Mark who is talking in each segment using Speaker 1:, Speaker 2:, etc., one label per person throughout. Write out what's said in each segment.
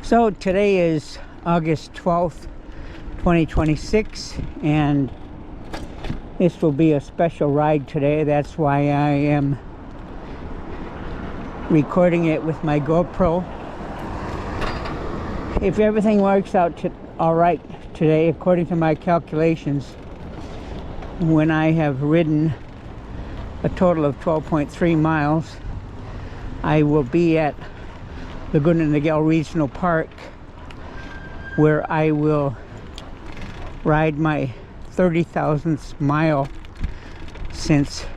Speaker 1: So today is August 12th, 2026, and this will be a special ride today. That's why I am recording it with my GoPro. If everything works out all right today, according to my calculations, when I have ridden a total of 12.3 miles, I will be at Laguna Niguel Regional Park, where I will ride my 30,000th mile since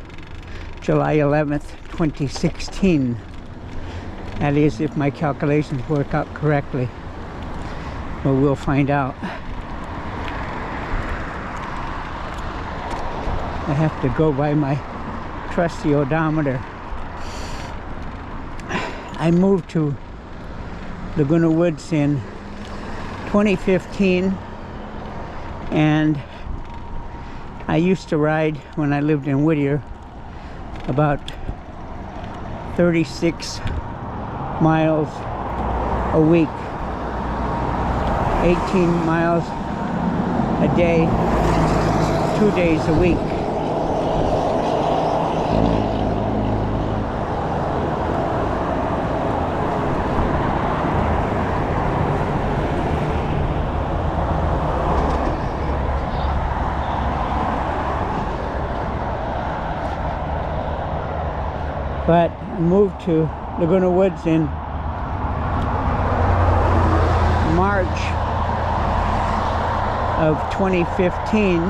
Speaker 1: July 11th, 2016. That is, if my calculations work out correctly. But we'll find out. I have to go by my trusty odometer. I moved to Laguna Woods in 2015, and I used to ride, when I lived in Whittier, about 36 miles a week, 18 miles a day, 2 days a week. But I moved to Laguna Woods in March of 2015,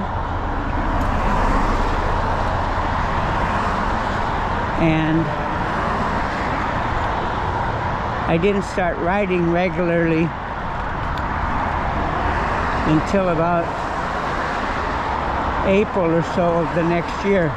Speaker 1: and I didn't start riding regularly until about April or so of the next year.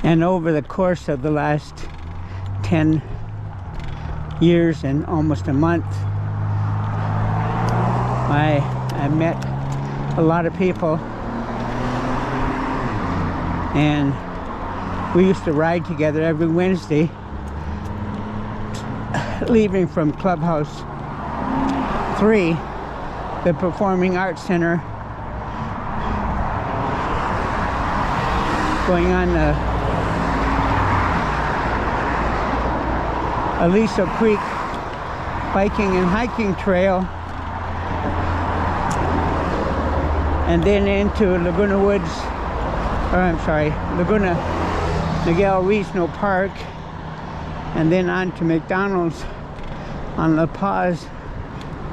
Speaker 1: And over the course of the last 10 years and almost a month, I met a lot of people, and we used to ride together every Wednesday, leaving from Clubhouse 3, the Performing Arts Center, going on the Aliso Creek biking and hiking trail, and then into Laguna Woods, Laguna Niguel Regional Park, and then on to McDonald's on La Paz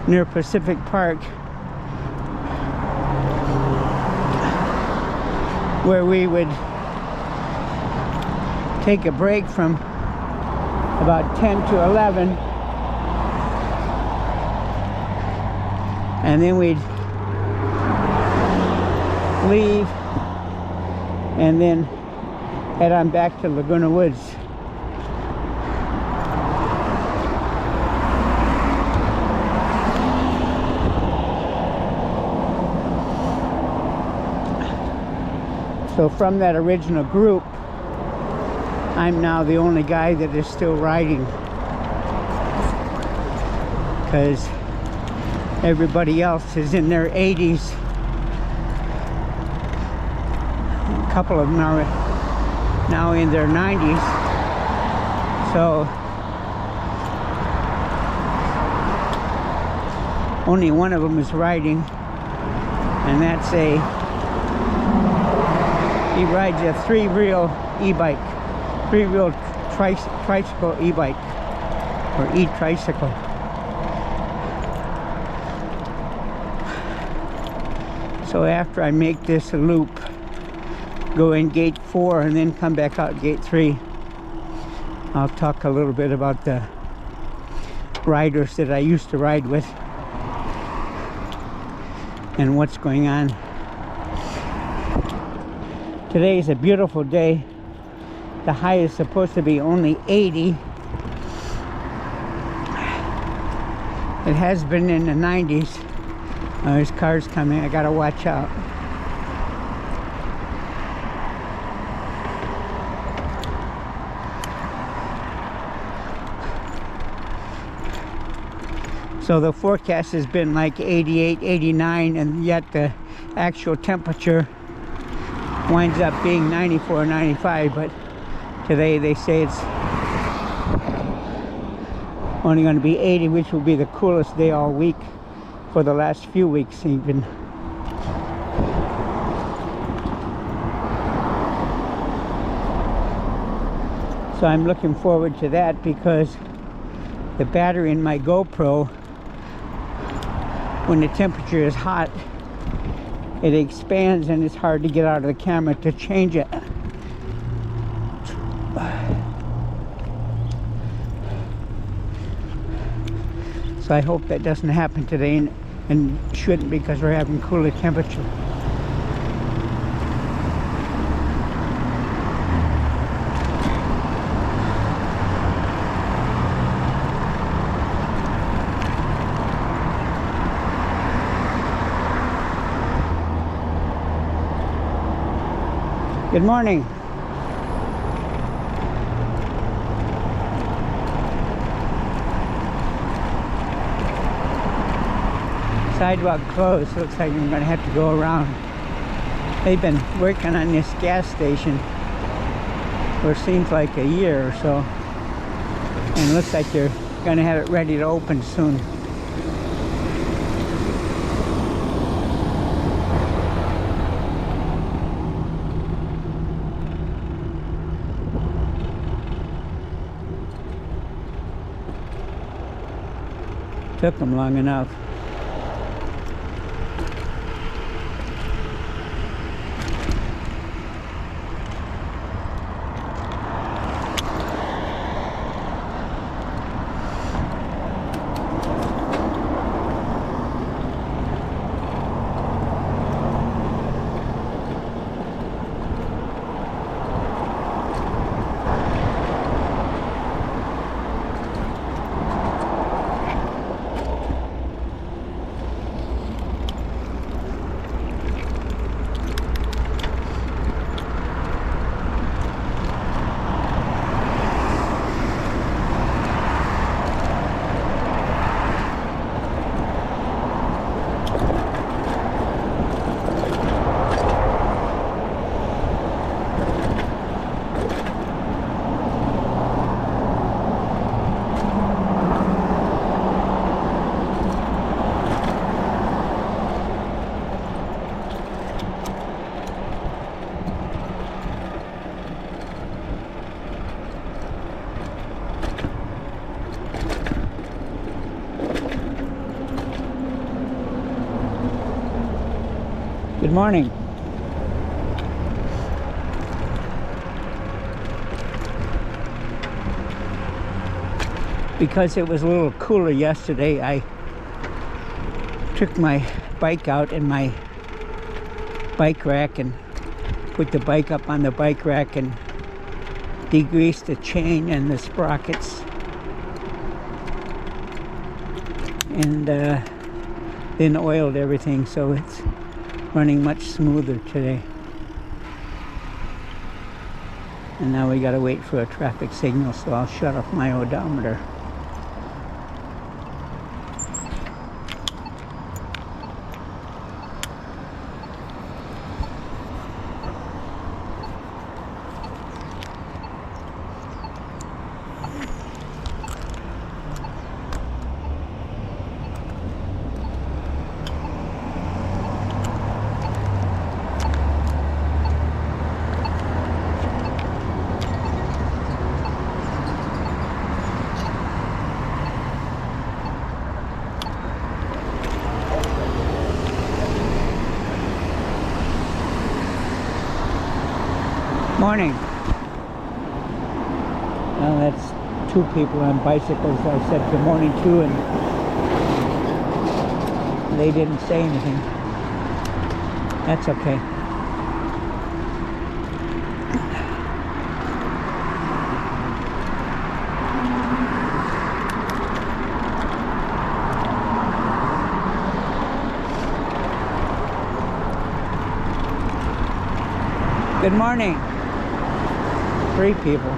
Speaker 1: near Pacific Park, where we would take a break from about 10 to 11, and then we'd leave and then head on back to Laguna Woods. So from that original group, I'm now the only guy that is still riding, because everybody else is in their 80s. A couple of them are now in their 90s. So only one of them is riding, and that's he rides a three-wheel e-bike. Three-wheel tricycle e-bike. or e-tricycle. So after I make this loop, go in gate 4 and then come back out gate 3, I'll talk a little bit about the riders that I used to ride with and what's going on. Today is a beautiful day. The high is supposed to be only 80. It has been in the 90s. There's cars coming. I gotta watch out. So the forecast has been like 88, 89, and yet the actual temperature winds up being 94, 95, but today they say it's only going to be 80, which will be the coolest day all week for the last few weeks even. So I'm looking forward to that because the battery in my GoPro, when the temperature is hot, it expands and it's hard to get out of the camera to change it. So I hope that doesn't happen today, and shouldn't, because we're having cooler temperature. Good morning. Sidewalk closed. Looks like I'm going to have to go around. They've been working on this gas station for it seems like a year or so, and it looks like they're going to have it ready to open soon. Took them long enough. Good morning. Because it was a little cooler yesterday, I took my bike out in my bike rack and put the bike up on the bike rack and degreased the chain and the sprockets, and then oiled everything, so it's running much smoother today. And now we gotta wait for a traffic signal, so I'll shut off my odometer. Morning. Well, that's two people on bicycles I said good morning to, and they didn't say anything. That's okay. Good morning. 3 people.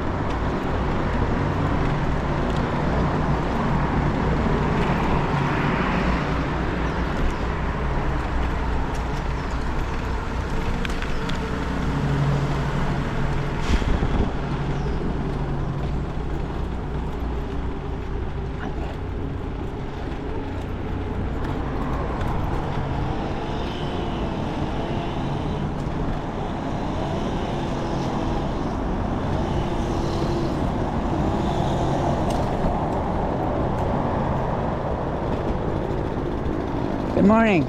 Speaker 1: Good morning.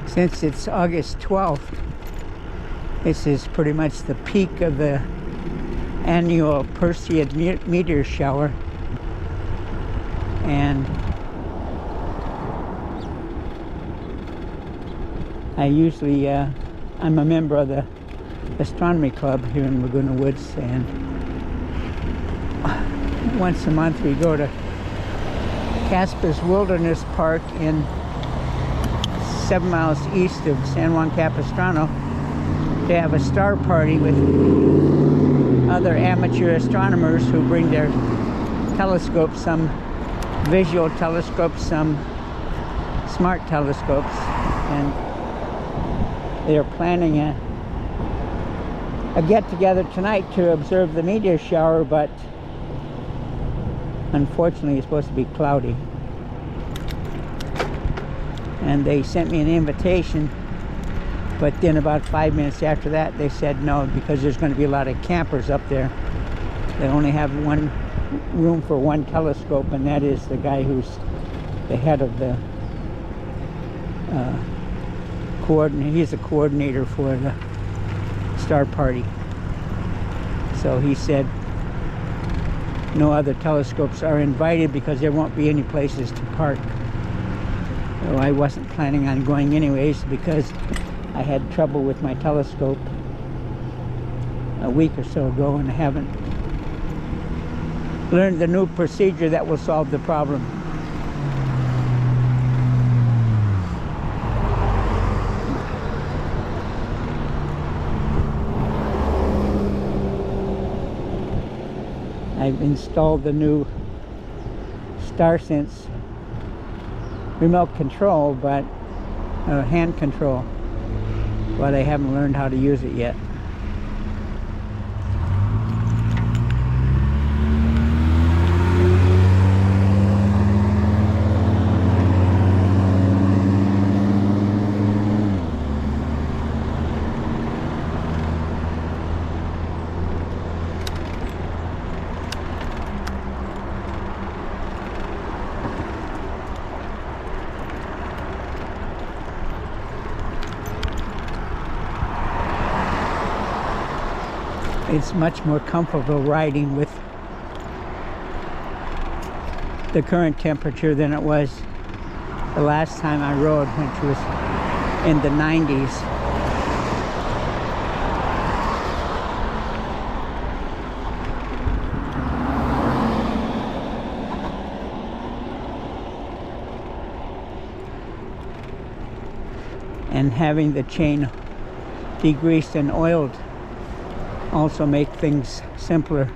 Speaker 1: Since it's August 12th, this is pretty much the peak of the annual Perseid meteor shower. And I usually, I'm a member of the astronomy club here in Laguna Woods, and once a month we go to Casper's Wilderness Park in 7 miles east of San Juan Capistrano to have a star party with other amateur astronomers who bring their telescopes, some visual telescopes, some smart telescopes, and they're planning a get-together tonight to observe the meteor shower, but unfortunately it's supposed to be cloudy. And they sent me an invitation, but then about 5 minutes after that they said no, because there's going to be a lot of campers up there. They only have one room for one telescope, and that is the guy who's the head of the coordinator. He's the coordinator for the star party. So he said no other telescopes are invited because there won't be any places to park. So I wasn't planning on going anyways, because I had trouble with my telescope a week or so ago, and I haven't learned the new procedure that will solve the problem. I've installed the new StarSense remote control, but hand control, but I haven't learned how to use it yet. It's much more comfortable riding with the current temperature than it was the last time I rode, which was in the 90s. And having the chain degreased and oiled also make things simpler.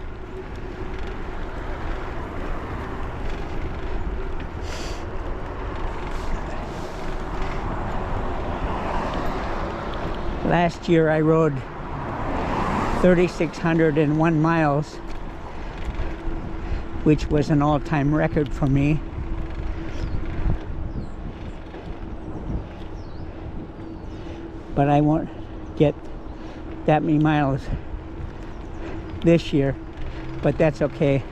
Speaker 1: Last year I rode 3,601 miles, which was an all-time record for me. But I won't get that many miles this year, but that's okay.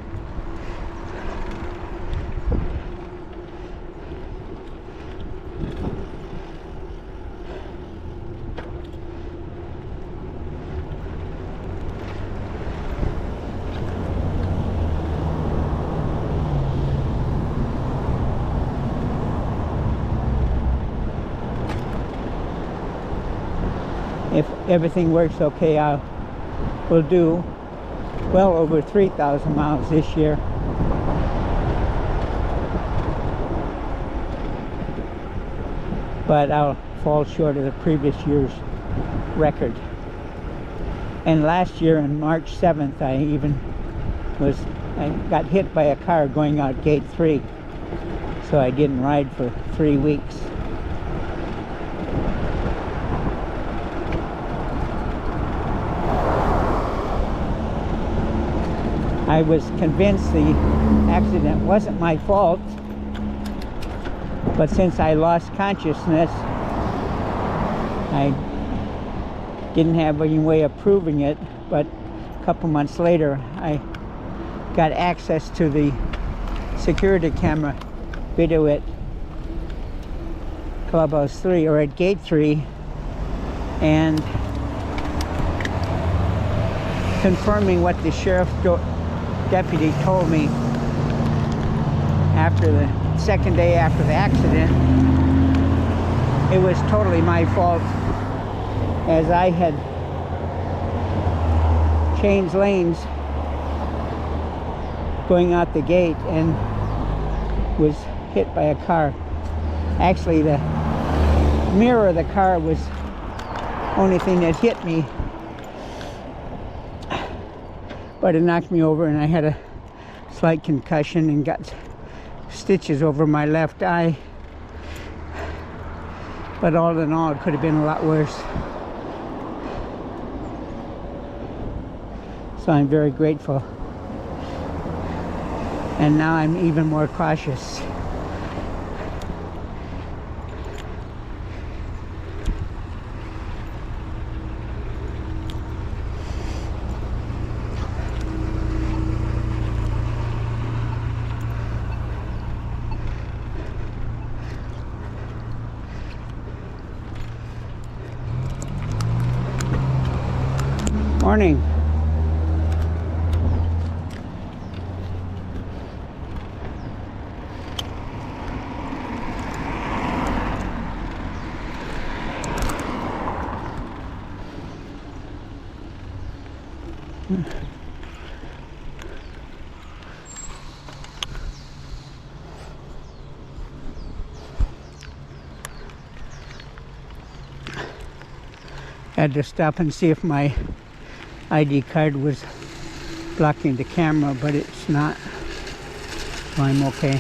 Speaker 1: If everything works okay, we'll do well over 3,000 miles this year. But I'll fall short of the previous year's record. And last year on March 7th, I got hit by a car going out gate 3. So I didn't ride for 3 weeks. I was convinced the accident wasn't my fault, but since I lost consciousness, I didn't have any way of proving it. But a couple months later, I got access to the security camera video at Clubhouse 3, or at Gate 3, and confirming what the sheriff deputy told me after the second day after the accident. It was totally my fault, as I had changed lanes going out the gate and was hit by a car. Actually, the mirror of the car was the only thing that hit me, but it knocked me over and I had a slight concussion and got stitches over my left eye. But all in all, it could have been a lot worse. So I'm very grateful. And now I'm even more cautious. Morning. Had to stop and see if my ID card was blocking the camera, but it's not, so I'm okay.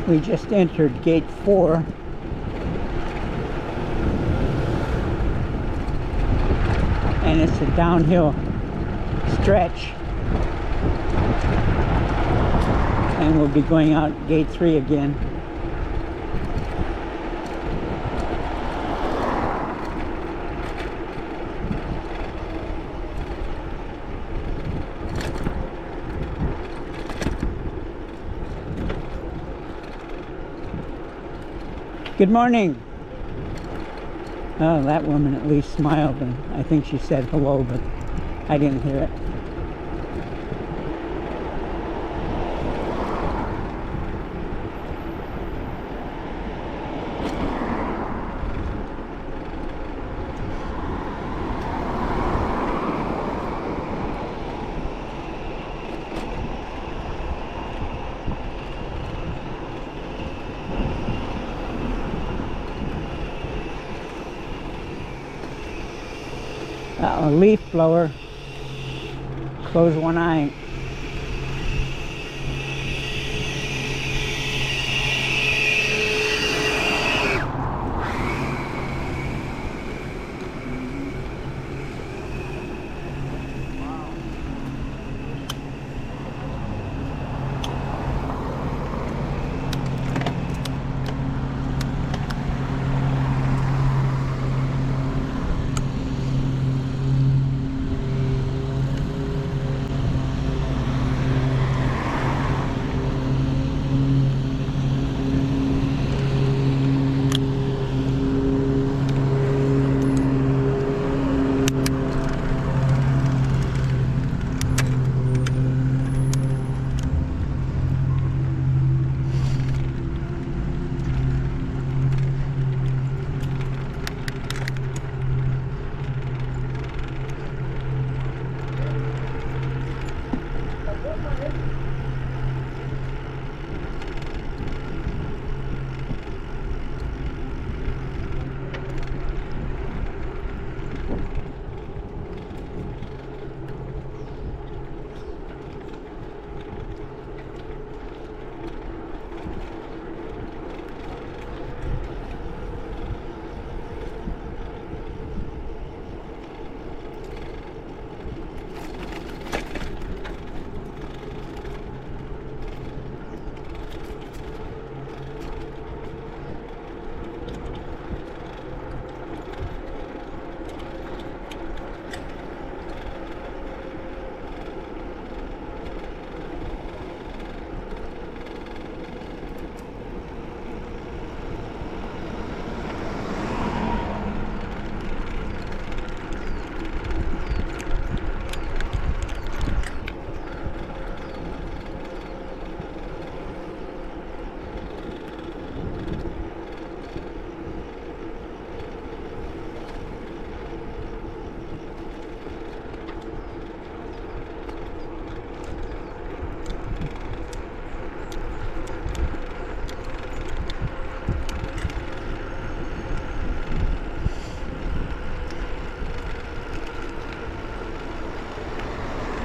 Speaker 1: We just entered gate 4. And it's a downhill stretch. And we'll be going out gate 3 again. Good morning. Oh, that woman at least smiled, and I think she said hello, but I didn't hear it. A leaf blower. Close one eye.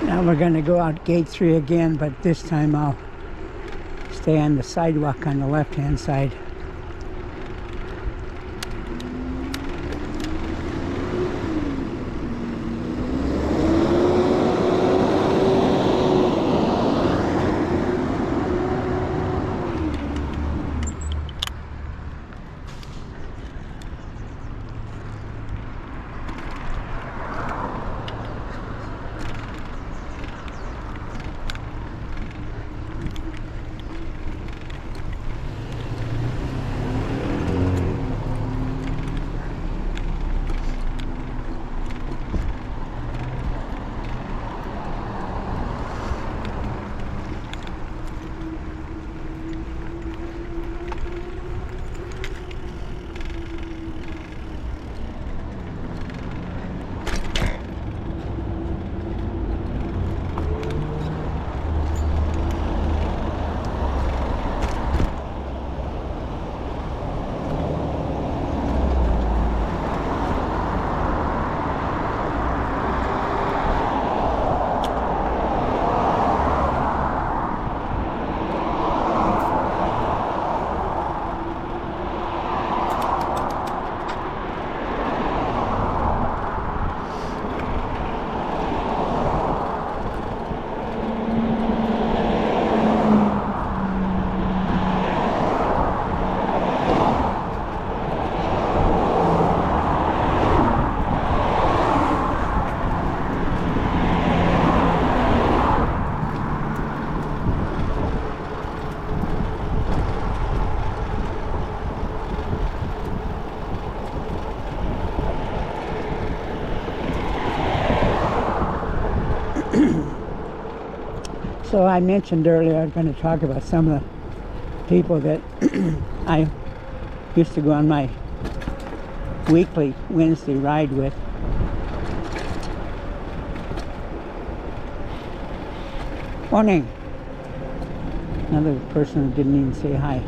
Speaker 1: Now we're going to go out gate 3 again, but this time I'll stay on the sidewalk on the left-hand side. So I mentioned earlier I was going to talk about some of the people that I used to go on my weekly Wednesday ride with. Morning. Another person who didn't even say hi.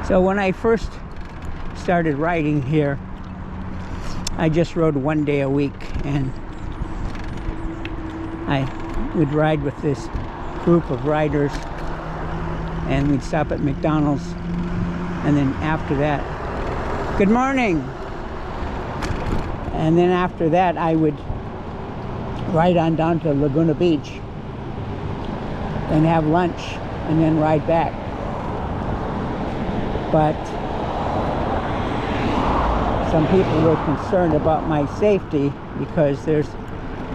Speaker 1: So when I first started riding here, I just rode one day a week, and I would ride with this group of riders, and we'd stop at McDonald's, and then after that, good morning, and then after that I would ride on down to Laguna Beach and have lunch and then ride back. But some people were concerned about my safety because there's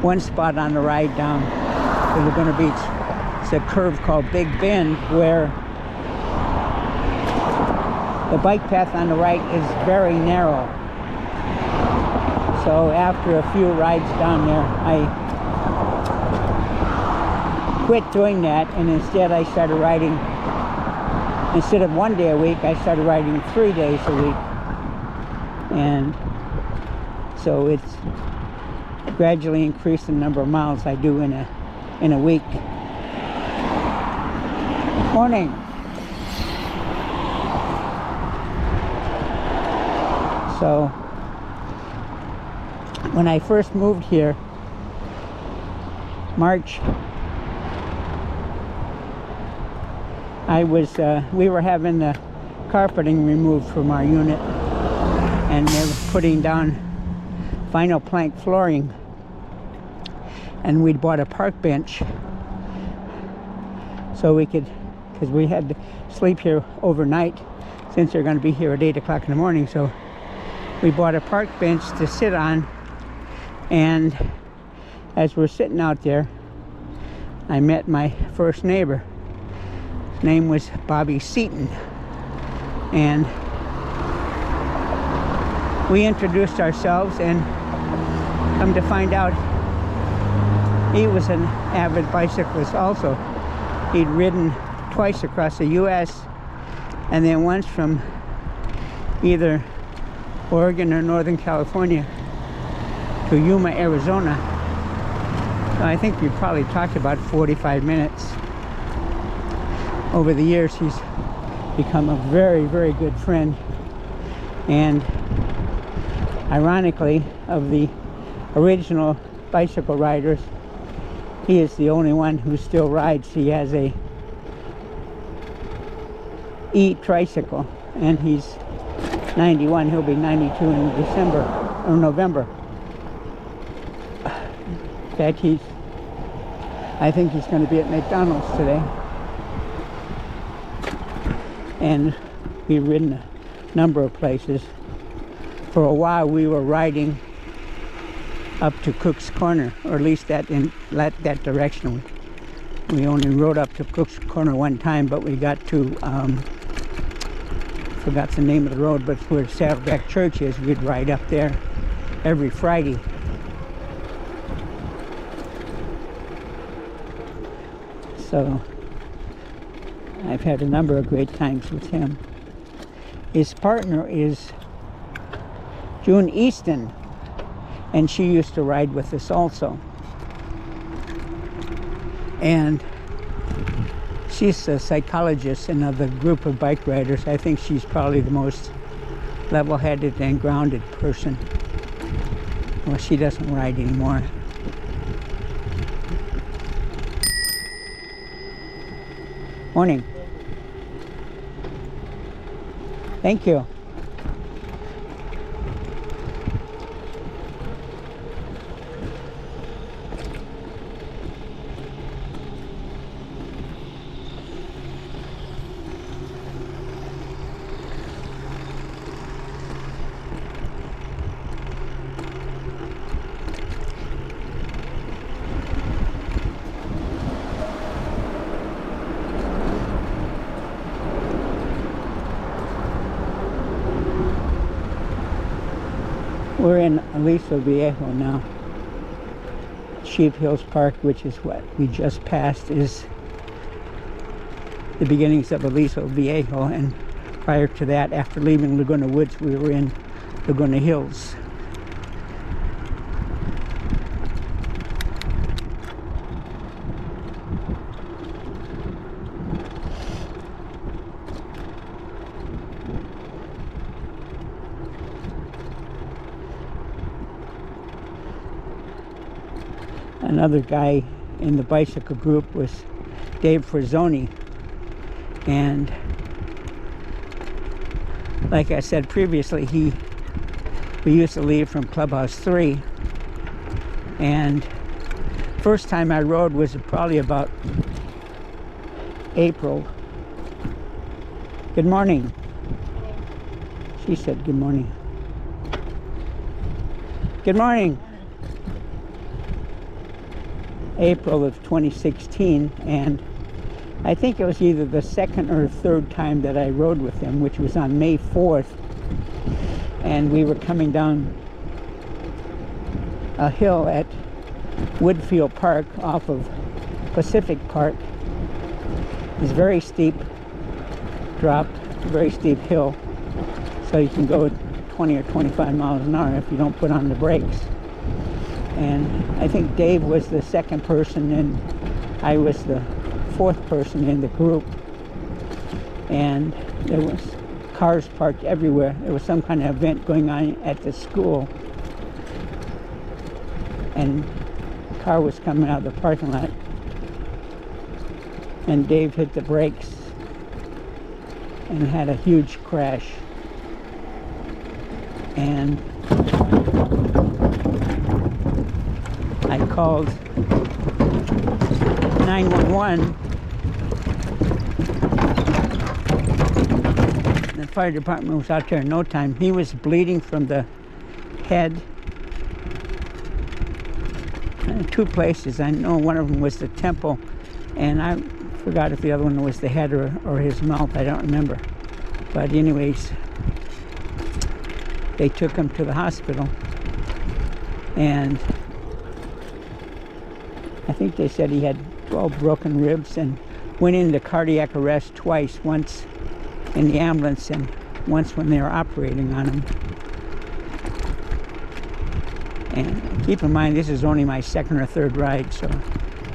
Speaker 1: one spot on the ride down to Laguna Beach. It's a curve called Big Bend where the bike path on the right is very narrow. So after a few rides down there, I quit doing that, and instead I started riding. Instead of one day a week, I started riding 3 days a week. And so it's gradually increased the number of miles I do in a week. Morning. So when I first moved here, March, we were having the carpeting removed from our unit, and they were putting down vinyl plank flooring, and we'd bought a park bench so we could, because we had to sleep here overnight since they're going to be here at 8 o'clock in the morning. So we bought a park bench to sit on, and as we're sitting out there, I met my first neighbor. His name was Bobbie Seaton, and we introduced ourselves, and come to find out he was an avid bicyclist also. He'd ridden twice across the U.S. and then once from either Oregon or Northern California to Yuma, Arizona. So I think we probably talked about 45 minutes. Over the years, he's become a very, very good friend. And ironically, of the original bicycle riders, he is the only one who still rides. He has a e-tricycle, and he's 91. He'll be 92 in December or November. In fact, I think he's going to be at McDonald's today. And we've ridden a number of places. For a while we were riding up to Cook's Corner, or at least that direction. We only rode up to Cook's Corner one time, but we got to, forgot the name of the road, but where Saddleback Church is, we'd ride up there every Friday. So I've had a number of great times with him. His partner is June Easton, and she used to ride with us also. And she's a psychologist, and of the group of bike riders, I think she's probably the most level-headed and grounded person. Well, she doesn't ride anymore. Morning. Thank you. We're in Aliso Viejo now. Sheep Hills Park, which is what we just passed, is the beginnings of Aliso Viejo, and prior to that, after leaving Laguna Woods, we were in Laguna Hills. Another guy in the bicycle group was Dave Frisone, and like I said previously, we used to leave from Clubhouse 3, and first time I rode was probably about April. Good morning. She said good morning. Good morning. April of 2016, and I think it was either the second or third time that I rode with him, which was on May 4th, and we were coming down a hill at Woodfield Park off of Pacific Park. It's very steep drop, very steep hill, so you can go 20 or 25 miles an hour if you don't put on the brakes. And I think Dave was the second person, and I was the fourth person in the group. And there was cars parked everywhere. There was some kind of event going on at the school, and a car was coming out of the parking lot, and Dave hit the brakes and had a huge crash. And I called 911. The fire department was out there in no time. He was bleeding from the head. Two places. I know one of them was the temple, and I forgot if the other one was the head or his mouth. I don't remember. But anyways, they took him to the hospital, and I think they said he had 12 broken ribs and went into cardiac arrest twice, once in the ambulance and once when they were operating on him. And keep in mind, this is only my second or third ride, so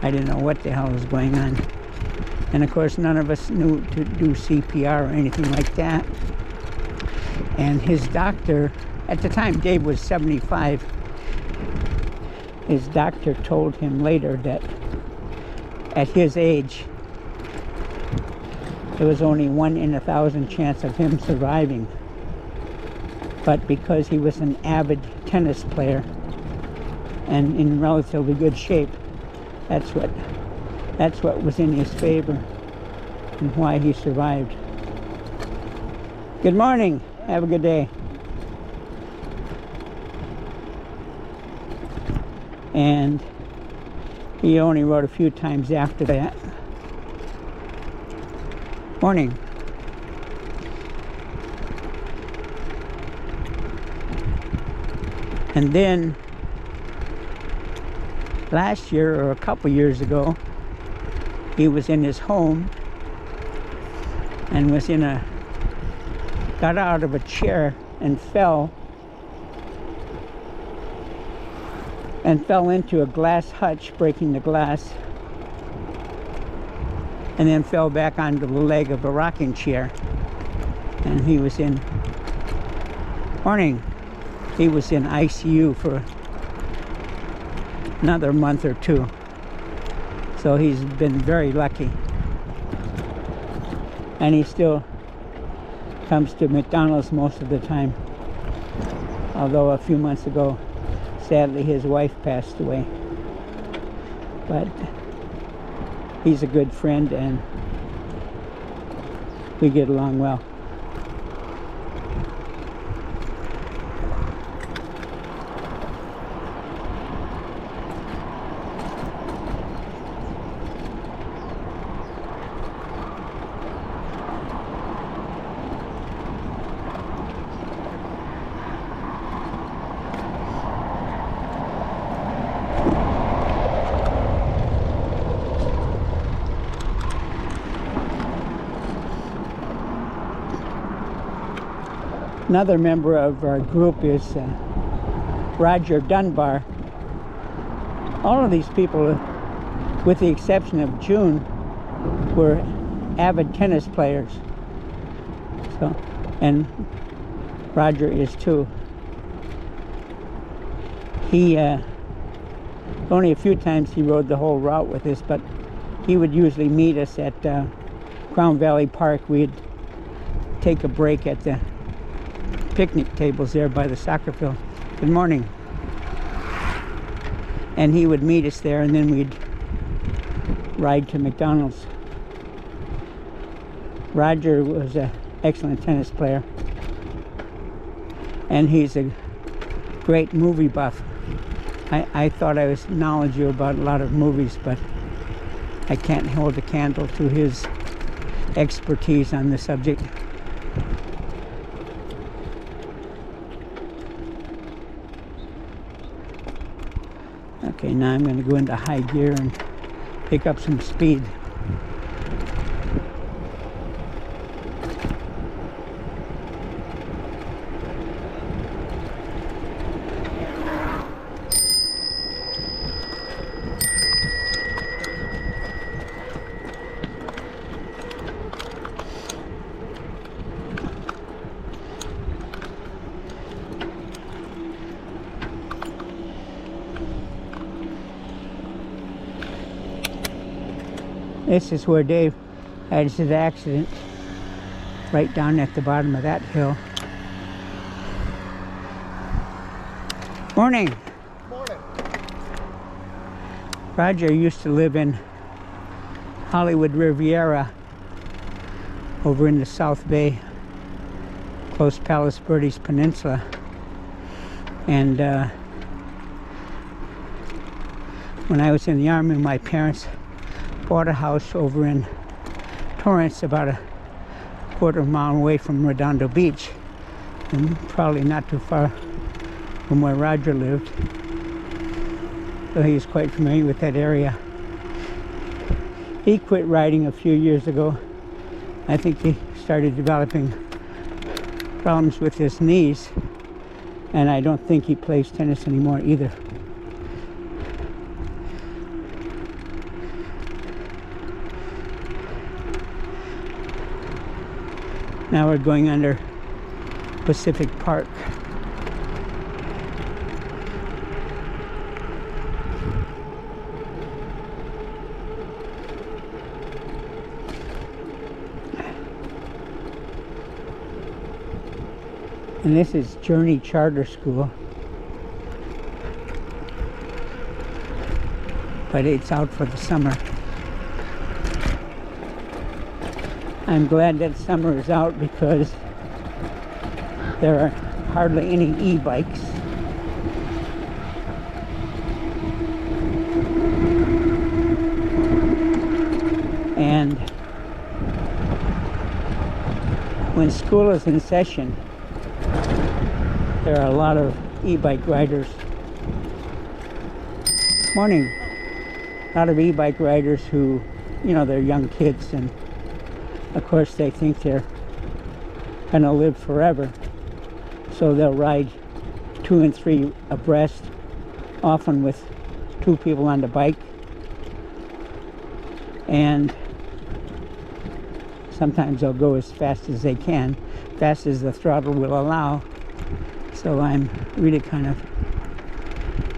Speaker 1: I didn't know what the hell was going on. And of course, none of us knew to do CPR or anything like that. And his doctor, at the time Dave was 75, his doctor told him later that at his age, there was only 1 in 1,000 chance of him surviving. But because he was an avid tennis player and in relatively good shape, that's what was in his favor and why he survived. Good morning. Have a good day. And he only rode a few times after that. Morning. And then last year or a couple years ago, he was in his home and was got out of a chair and fell into a glass hutch, breaking the glass, and then fell back onto the leg of a rocking chair. And he was in ICU for another month or two. So he's been very lucky. And he still comes to McDonald's most of the time. Although a few months ago, sadly, his wife passed away. But he's a good friend and we get along well. Another member of our group is Roger Dunbar. All of these people, with the exception of June, were avid tennis players. So, and Roger is too. He only a few times he rode the whole route with us, but he would usually meet us at Crown Valley Park. We'd take a break at the picnic tables there by the soccer field. Good morning. And he would meet us there, and then we'd ride to McDonald's. Roger was an excellent tennis player, and he's a great movie buff. I thought I was knowledgeable about a lot of movies, but I can't hold a candle to his expertise on the subject. Okay, now I'm going to go into high gear and pick up some speed. This is where Dave had his accident, right down at the bottom of that hill. Morning.
Speaker 2: Morning.
Speaker 1: Roger used to live in Hollywood Riviera over in the South Bay, close Palos Verdes Peninsula. And when I was in the Army, my parents bought a house over in Torrance, about a quarter-mile away from Redondo Beach, and probably not too far from where Roger lived. So he's quite familiar with that area. He quit riding a few years ago. I think he started developing problems with his knees, and I don't think he plays tennis anymore either. Now we're going under Pacific Park. And this is Journey Charter School. But it's out for the summer. I'm glad that summer is out because there are hardly any e-bikes. And when school is in session, there are a lot of e-bike riders. Morning. A lot of e-bike riders who, you know, they're young kids, and of course they think they're gonna live forever. So they'll ride 2 and 3 abreast, often with 2 people on the bike. And sometimes they'll go as fast as they can, fast as the throttle will allow. So I'm really kind of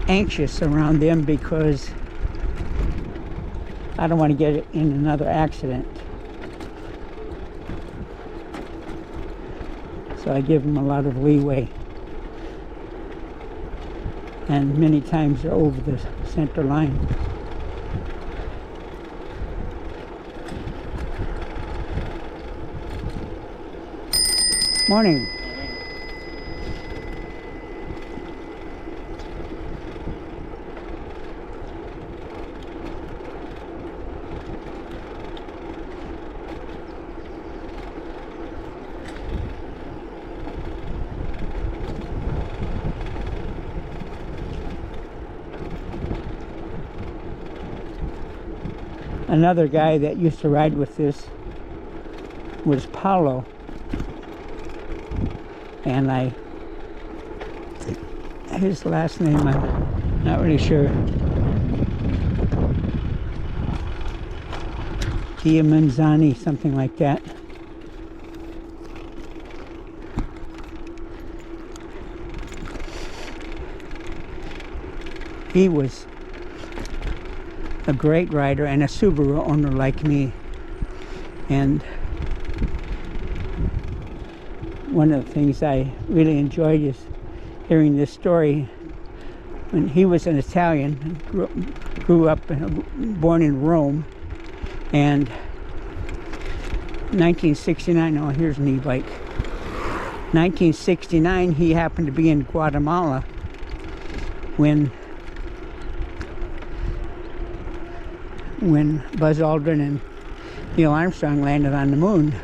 Speaker 1: anxious around them because I don't want to get in another accident. So I give them a lot of leeway. And many times they're over the center line. Morning. Another guy that used to ride with this was Paolo. and his last name I'm not really sure. Dimiziani, something like that. He was a great rider and a Subaru owner like me. And one of the things I really enjoyed is hearing this story. When he was an Italian, grew up, born in Rome, and 1969, oh, here's an e-bike. 1969, he happened to be in Guatemala when Buzz Aldrin and Neil Armstrong landed on the moon.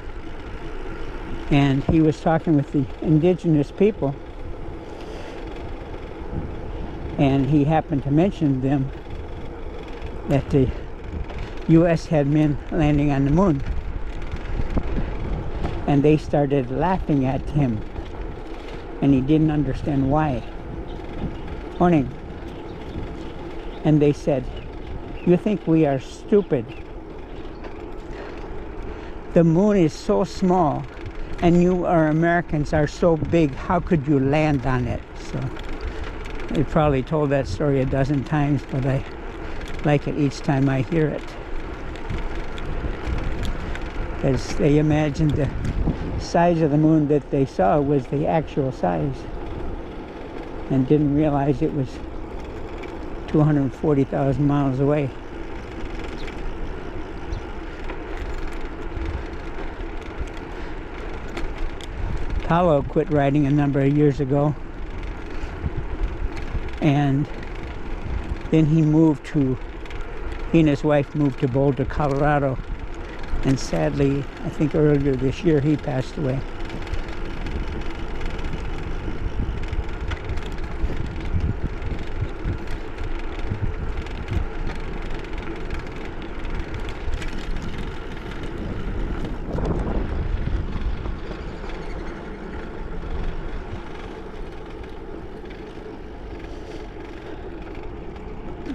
Speaker 1: And he was talking with the indigenous people, and he happened to mention to them that the U.S. had men landing on the moon, and they started laughing at him, and he didn't understand why. Morning. And they said, "You think we are stupid? The moon is so small, and you Americans are so big. How could you land on it?" So they probably told that story a dozen times, but I like it each time I hear it, because they imagined the size of the moon that they saw was the actual size, and didn't realize it was 240,000 miles away. Paolo quit riding a number of years ago, and then he and his wife moved to Boulder, Colorado, and sadly, I think earlier this year, he passed away.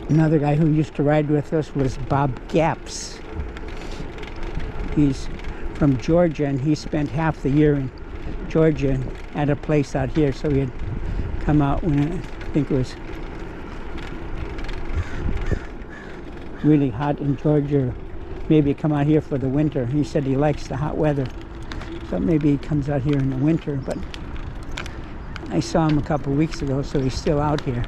Speaker 1: Another guy who used to ride with us was Bazakas. He's from Georgia, and he spent half the year in Georgia at a place out here, so he'd come out when I think it was really hot in Georgia. Maybe come out here for the winter. He said he likes the hot weather, so maybe he comes out here in the winter, but I saw him a couple weeks ago, so he's still out here.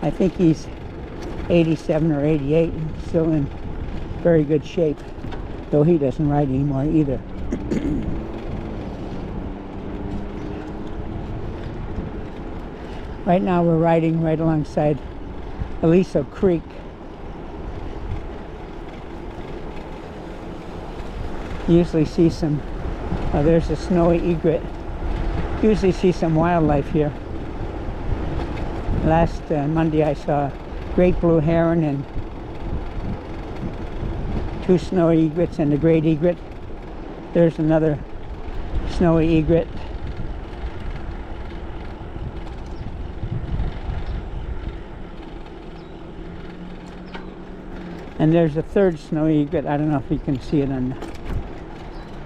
Speaker 1: I think he's 87 or 88, and still in very good shape, though he doesn't ride anymore either. Right now we're riding right alongside Aliso Creek. You usually see some, there's a snowy egret. Usually see some wildlife here. Last Monday I saw great blue heron and 2 snowy egrets and a great egret. There's another snowy egret. And there's a 3rd snowy egret. I don't know if you can see it on the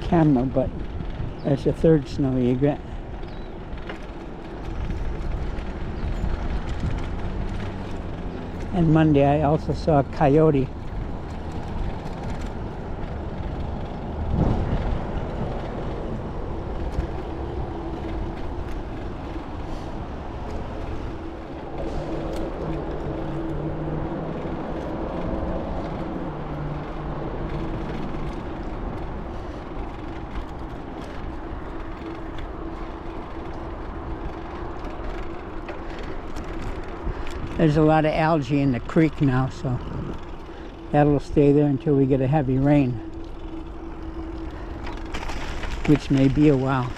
Speaker 1: camera, but there's a 3rd snowy egret. And Monday I also saw a coyote. There's a lot of algae in the creek now, so that'll stay there until we get a heavy rain, which may be a while.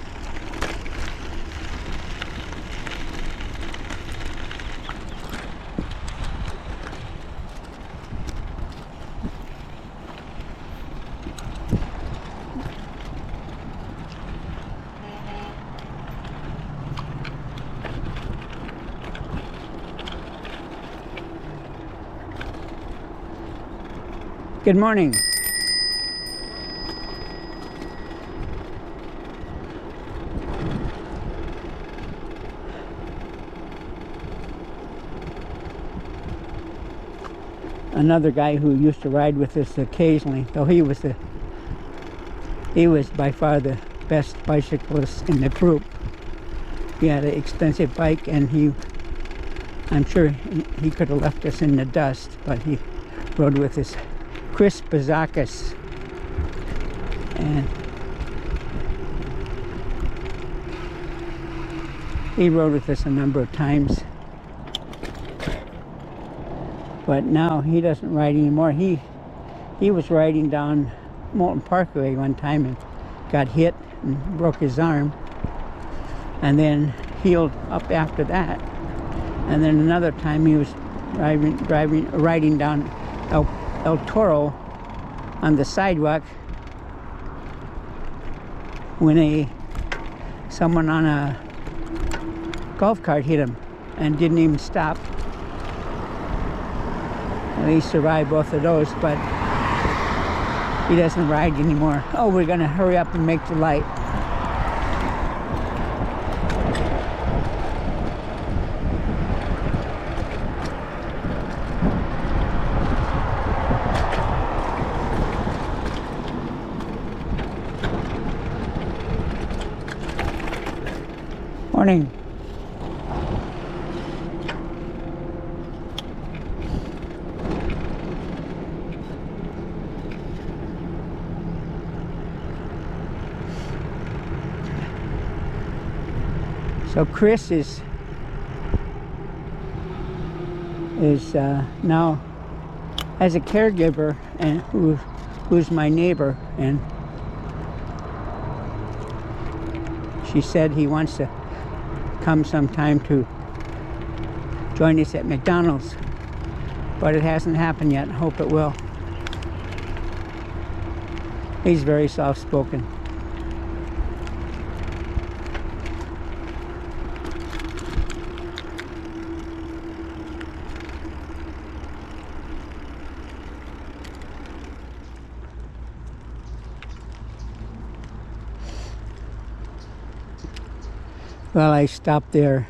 Speaker 1: Good morning. Another guy who used to ride with us occasionally, though he was by far the best bicyclist in the group. He had an expensive bike, and I'm sure he could have left us in the dust, but he rode with us. Chris Bazakas. And he rode with us a number of times. But now he doesn't ride anymore. He was riding down Moulton Parkway one time and got hit and broke his arm, and then healed up after that. And then another time he was riding down El Toro on the sidewalk when someone on a golf cart hit him and didn't even stop. And he survived both of those, but he doesn't ride anymore. Oh, we're gonna hurry up and make the light. Morning. So Chris is now as a caregiver, and who's my neighbor, and she said he wants to come sometime to join us at McDonald's, but it hasn't happened yet. Hope it will. He's very soft-spoken. Well, I stopped there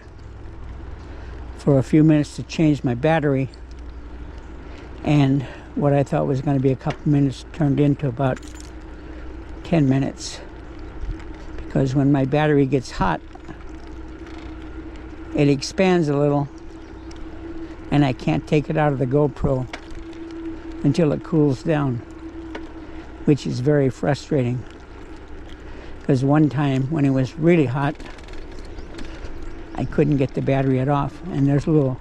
Speaker 1: for a few minutes to change my battery, and what I thought was going to be a couple minutes turned into about 10 minutes, because when my battery gets hot, it expands a little, and I can't take it out of the GoPro until it cools down, which is very frustrating, because one time when it was really hot, I couldn't get the battery off, and there's a little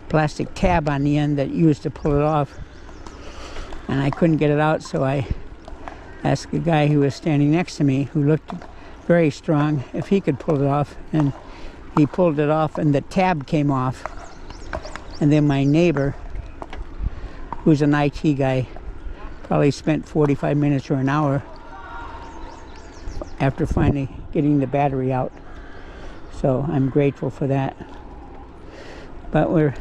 Speaker 1: plastic tab on the end that you used to pull it off, and I couldn't get it out, so I asked a guy who was standing next to me, who looked very strong, if he could pull it off, and he pulled it off, and the tab came off. And then my neighbor, who's an IT guy, probably spent 45 minutes or an hour after finally getting the battery out. So I'm grateful for that. But we're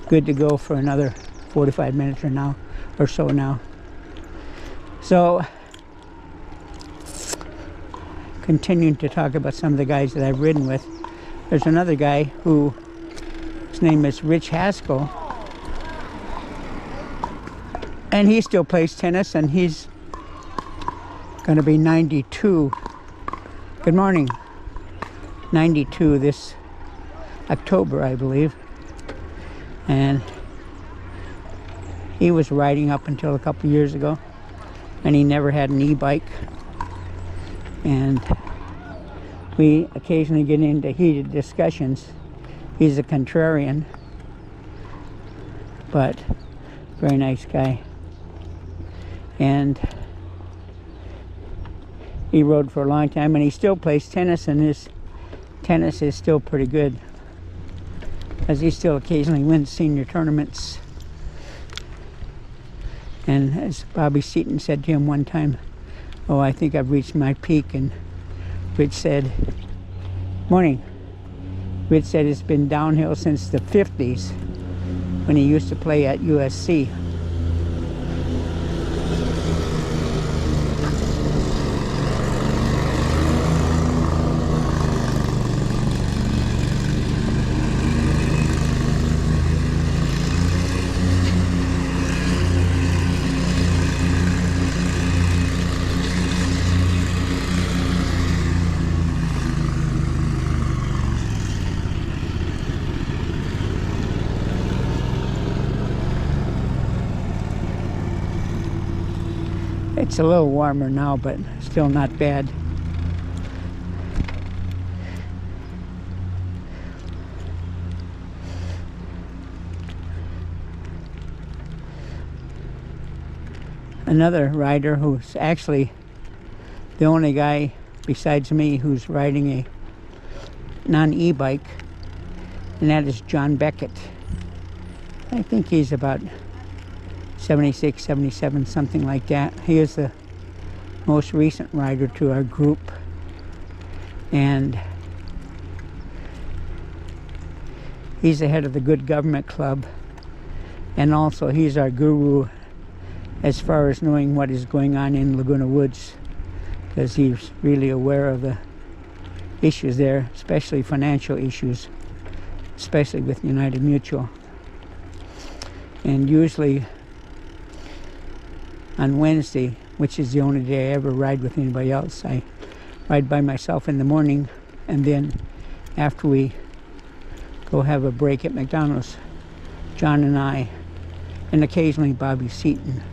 Speaker 1: good to go for another 45 minutes or so now. So, continuing to talk about some of the guys that I've ridden with, there's another guy his name is Rich Haskell, and he still plays tennis, and he's going to be 92. Good morning. 92 this October, I believe. And he was riding up until a couple years ago, and he never had an e-bike. And we occasionally get into heated discussions. He's a contrarian, but very nice guy. And he rode for a long time, and he still plays tennis, and his tennis is still pretty good, as he still occasionally wins senior tournaments. And as Bobbie Seaton said to him one time, "Oh, I think I've reached my peak," and Rich said, morning. Rich said it's been downhill since the 50s when he used to play at USC. It's a little warmer now, but still not bad. Another rider who's actually the only guy besides me who's riding a non-e-bike, and that is John Beckett. I think he's about 76, 77, something like that. He is the most recent rider to our group, and he's the head of the Good Government Club, and also he's our guru as far as knowing what is going on in Laguna Woods, because he's really aware of the issues there, especially financial issues, especially with United Mutual. And usually on Wednesday, which is the only day I ever ride with anybody else, I ride by myself in the morning, and then after we go have a break at McDonald's, John and I, and occasionally Bobbie Seaton,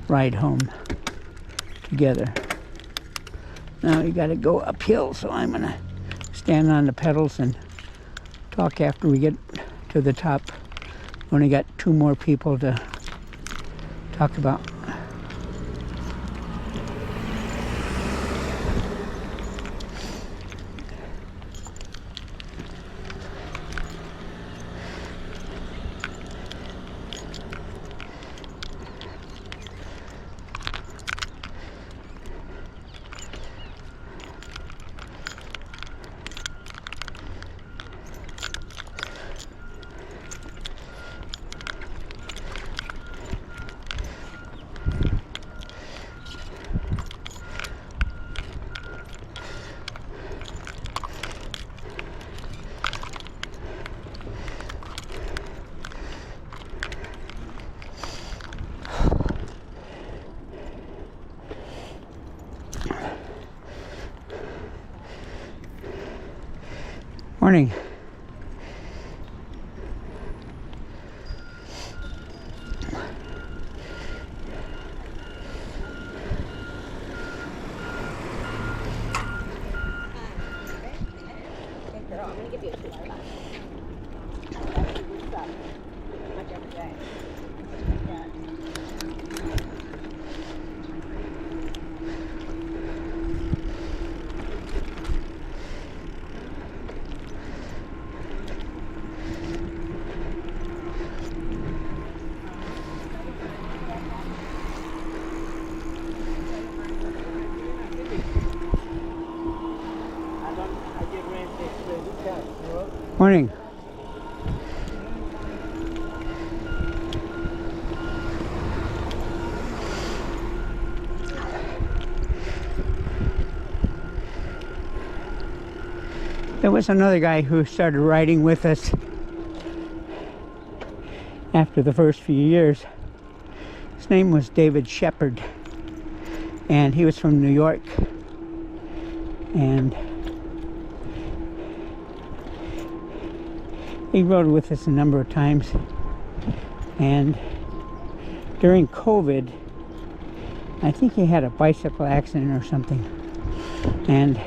Speaker 1: ride home together. Now you got to go uphill, so I'm going to stand on the pedals and talk after we get to the top. Only got 2 more people to talk about. Morning. Morning. There was another guy who started riding with us after the first few years. His name was David Shepard, and he was from New York, and he rode with us a number of times. And during COVID, I think he had a bicycle accident or something, and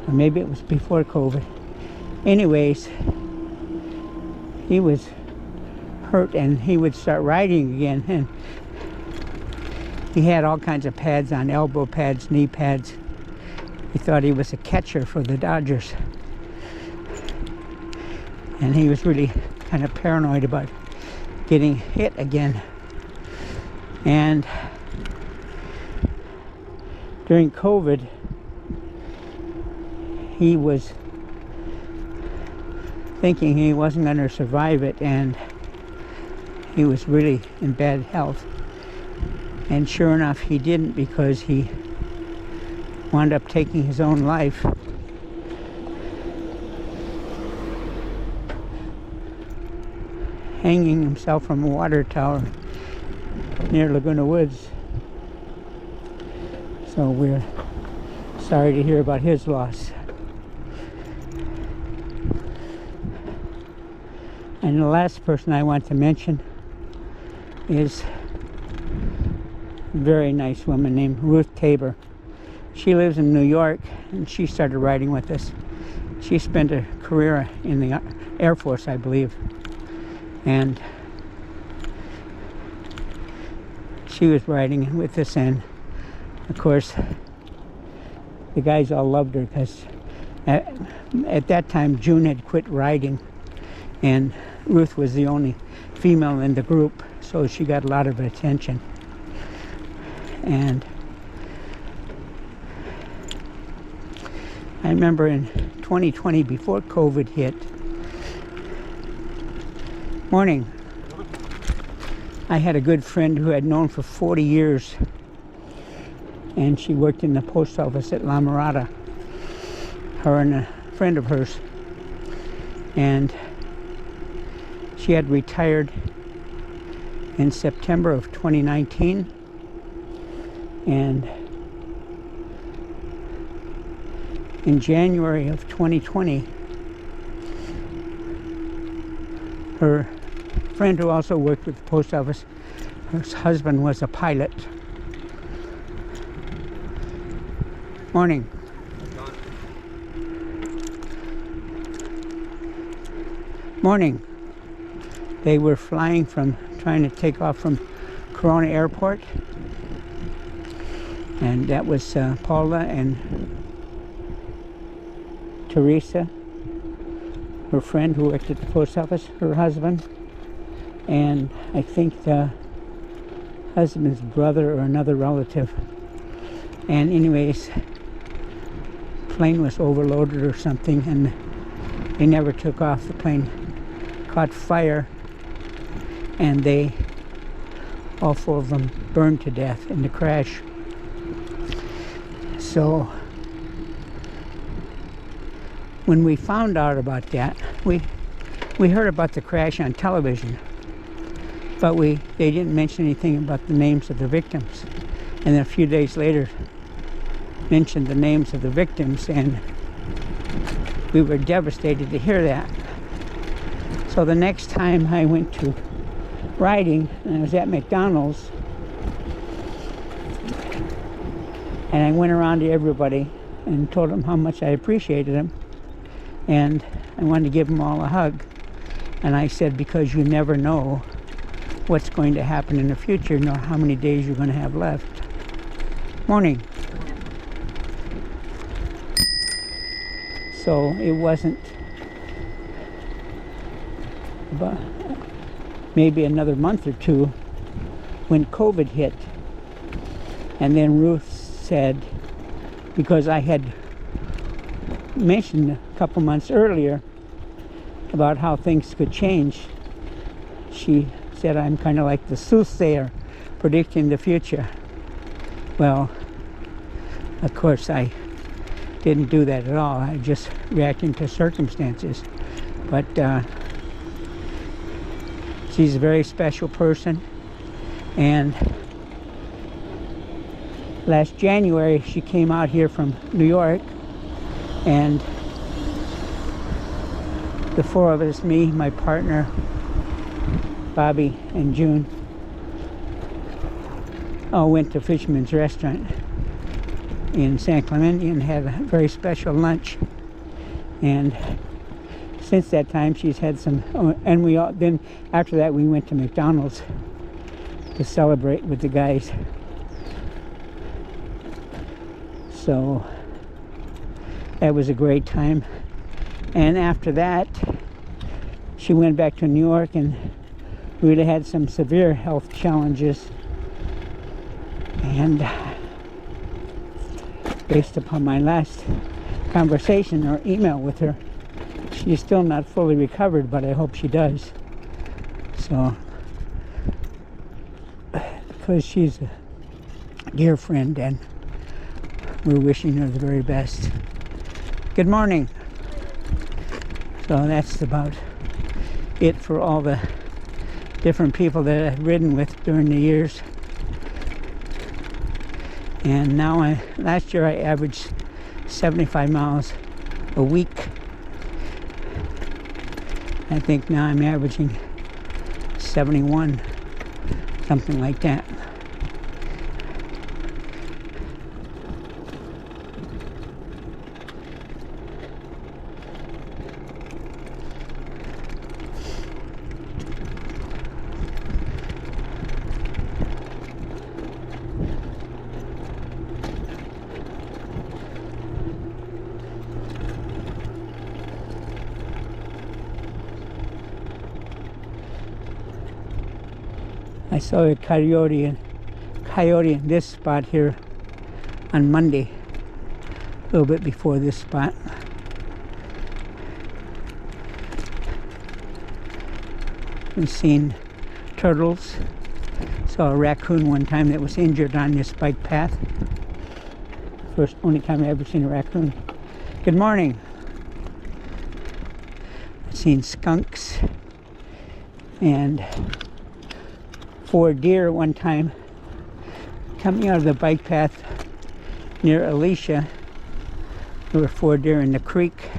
Speaker 1: or maybe it was before COVID. Anyways, he was hurt and he would start riding again, and he had all kinds of pads on, elbow pads, knee pads. He thought he was a catcher for the Dodgers, and he was really kind of paranoid about getting hit again. And during COVID, he was thinking he wasn't going to survive it, and he was really in bad health. And sure enough, he didn't, because he wound up taking his own life. Hanging himself from a water tower near Laguna Woods. So we're sorry to hear about his loss. And the last person I want to mention is very nice woman named Ruth Taber. She lives in New York, and she started riding with us. She spent a career in the Air Force, I believe, and she was riding with us, and of course the guys all loved her because at that time June had quit riding, and Ruth was the only female in the group, so she got a lot of attention. And I remember in 2020, before COVID hit, morning, I had a good friend who I'd known for 40 years, and she worked in the post office at La Mirada, her and a friend of hers, and she had retired in September of 2019, and in January of 2020, her friend who also worked with the post office, her husband was a pilot. Morning. Morning. They were trying to take off from Corona Airport, and that was Paula and Teresa, her friend who worked at the post office, her husband, and I think the husband's brother or another relative. And anyways, plane was overloaded or something, and they never took off. The plane caught fire, and all four of them burned to death in the crash. So when we found out about that, we heard about the crash on television, but they didn't mention anything about the names of the victims. And then a few days later mentioned the names of the victims, and we were devastated to hear that. So the next time I went to riding, and I was at McDonald's, and I went around to everybody and told them how much I appreciated them, and I wanted to give them all a hug. And I said, because you never know what's going to happen in the future, nor how many days you're going to have left. Morning. So it wasn't about maybe another month or two when COVID hit. And then Ruth said, because I had mentioned a couple months earlier about how things could change, she said I'm kind of like the soothsayer predicting the future. Well, of course I didn't do that at all. I just reacted to circumstances. But she's a very special person, and last January she came out here from New York, and the four of us, me, my partner, Bobbie, and June, all went to Fisherman's Restaurant in San Clemente and had a very special lunch. And since that time she's had some, and then after that we went to McDonald's to celebrate with the guys. So that was a great time. And after that she went back to New York and really had some severe health challenges, and based upon my last conversation or email with her, she's still not fully recovered, but I hope she does. So, because she's a dear friend, and we're wishing her the very best. Good morning. So that's about it for all the different people that I've ridden with during the years. And now last year I averaged 75 miles a week. I think now I'm averaging 71, something like that. I saw a coyote in this spot here on Monday, a little bit before this spot. We've seen turtles. Saw a raccoon one time that was injured on this bike path. Only time I ever seen a raccoon. Good morning. I've seen skunks and 4 deer one time coming out of the bike path near Alicia. There were 4 deer in the creek.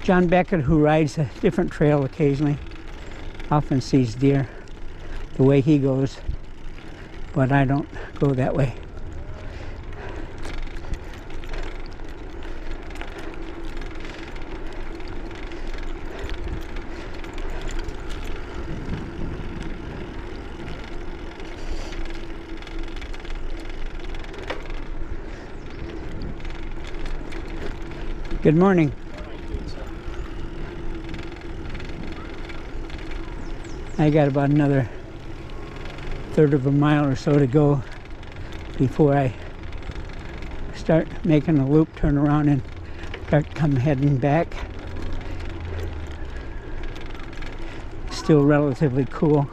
Speaker 1: John Beckett, who rides a different trail occasionally, often sees deer the way he goes, but I don't go that way. Good morning. I got about another 1/3 of a mile or so to go before I start making a loop, turn around, and start heading back. Still relatively cool.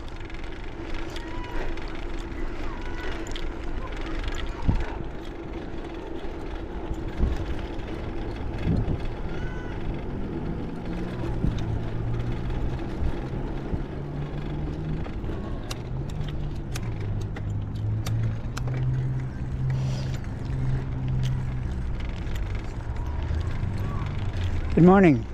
Speaker 1: Good morning.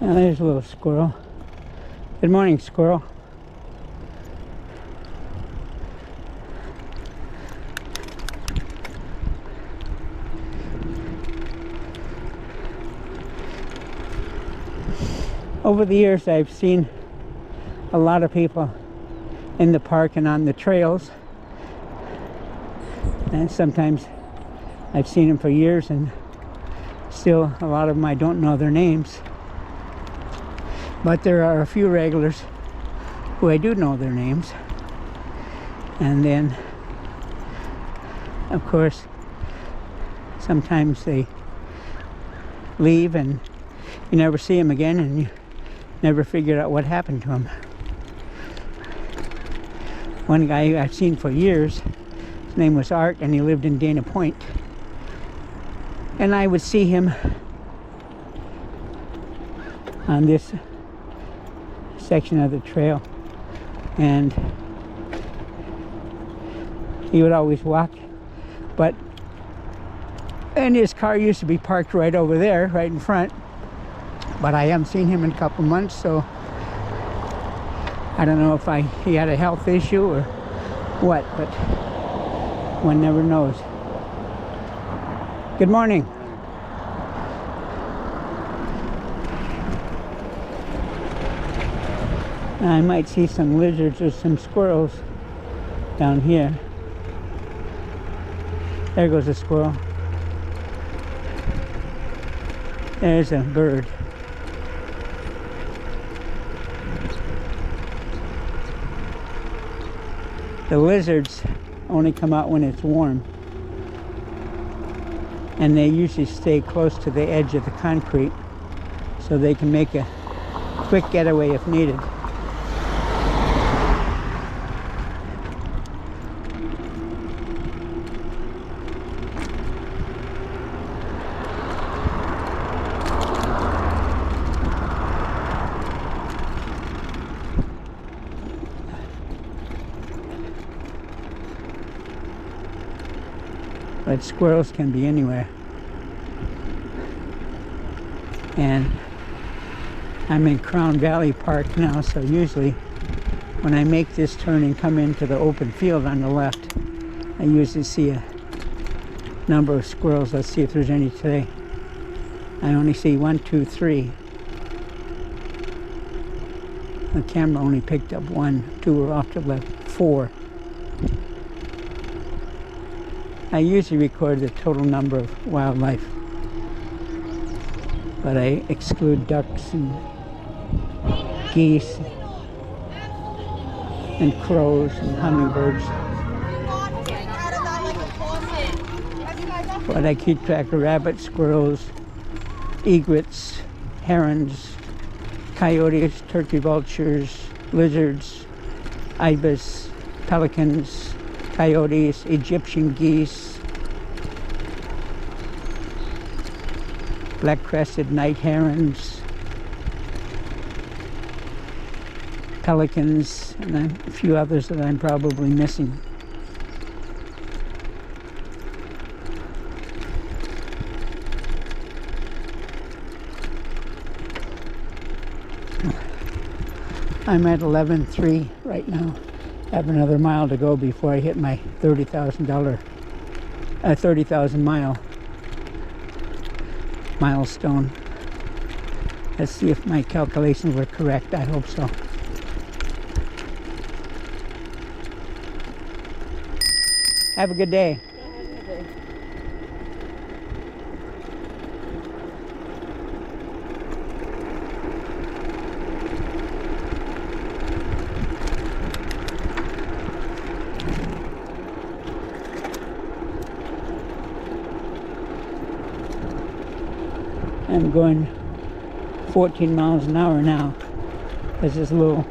Speaker 1: Now there's a little squirrel. Good morning, squirrel. Over the years, I've seen a lot of people in the park and on the trails, and sometimes I've seen them for years, and still a lot of them I don't know their names. But there are a few regulars who I do know their names. And then, of course, sometimes they leave and you never see them again, and you never figure out what happened to them. One guy I've seen for years, his name was Art, and he lived in Dana Point. And I would see him on this section of the trail, and he would always walk, and his car used to be parked right over there, right in front, but I haven't seen him in a couple months, so I don't know if he had a health issue or what, but one never knows. Good morning. I might see some lizards or some squirrels down here. There goes a squirrel. There's a bird. The lizards only come out when it's warm, and they usually stay close to the edge of the concrete so they can make a quick getaway if needed. But squirrels can be anywhere. And I'm in Crown Valley Park now, so usually when I make this turn and come into the open field on the left, I usually see a number of squirrels. Let's see if there's any today. I only see 1, 2, 3. The camera only picked up 1, 2 are off to the left, 4. I usually record the total number of wildlife, but I exclude ducks and geese and crows and hummingbirds. But I keep track of rabbits, squirrels, egrets, herons, coyotes, turkey vultures, lizards, ibis, pelicans, coyotes, Egyptian geese, black-crested night herons, pelicans, and a few others that I'm probably missing. I'm at 11.3 right now. I have another mile to go before I hit my $30,000 mile milestone. Let's see if my calculations were correct. I hope so. Have a good day. I'm going 14 miles an hour now. There's this little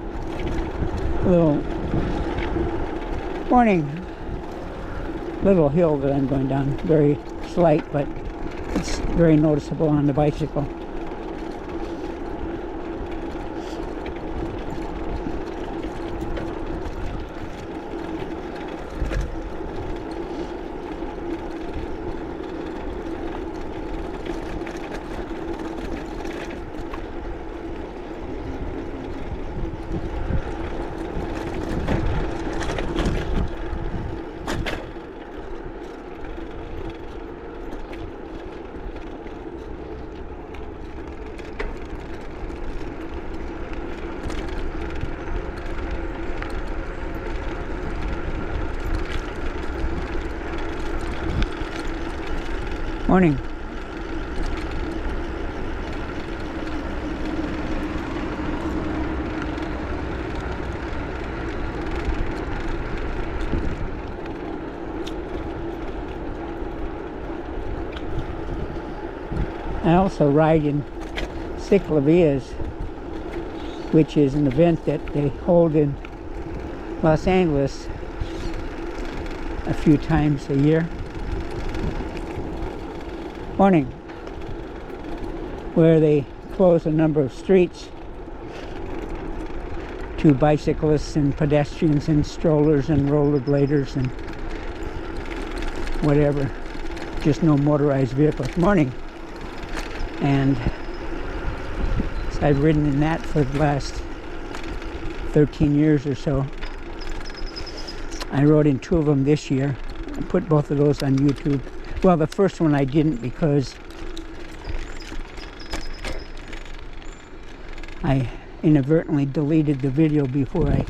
Speaker 1: little hill that I'm going down. Very slight, but it's very noticeable on the bicycle. Morning. I also ride in Ciclavias, which is an event that they hold in Los Angeles a few times a year. Morning. Where they close a number of streets to bicyclists and pedestrians and strollers and rollerbladers and whatever, just no motorized vehicles. Morning. And so I've ridden in that for the last 13 years or so. I rode in 2 of them this year. I put both of those on YouTube. Well, the first one I didn't because I inadvertently deleted the video before I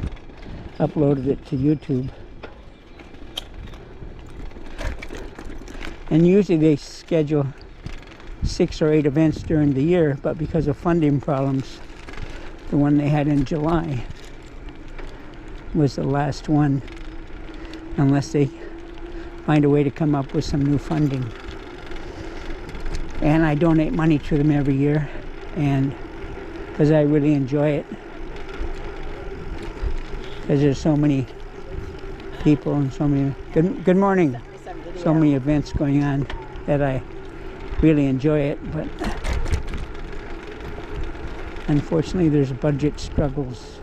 Speaker 1: uploaded it to YouTube. And usually they schedule 6 or 8 events during the year, but because of funding problems, the one they had in July was the last one, unless they find a way to come up with some new funding. And I donate money to them every year, and because I really enjoy it, because there's so many people and so many good morning, so many events going on that I really enjoy it. But unfortunately there's budget struggles,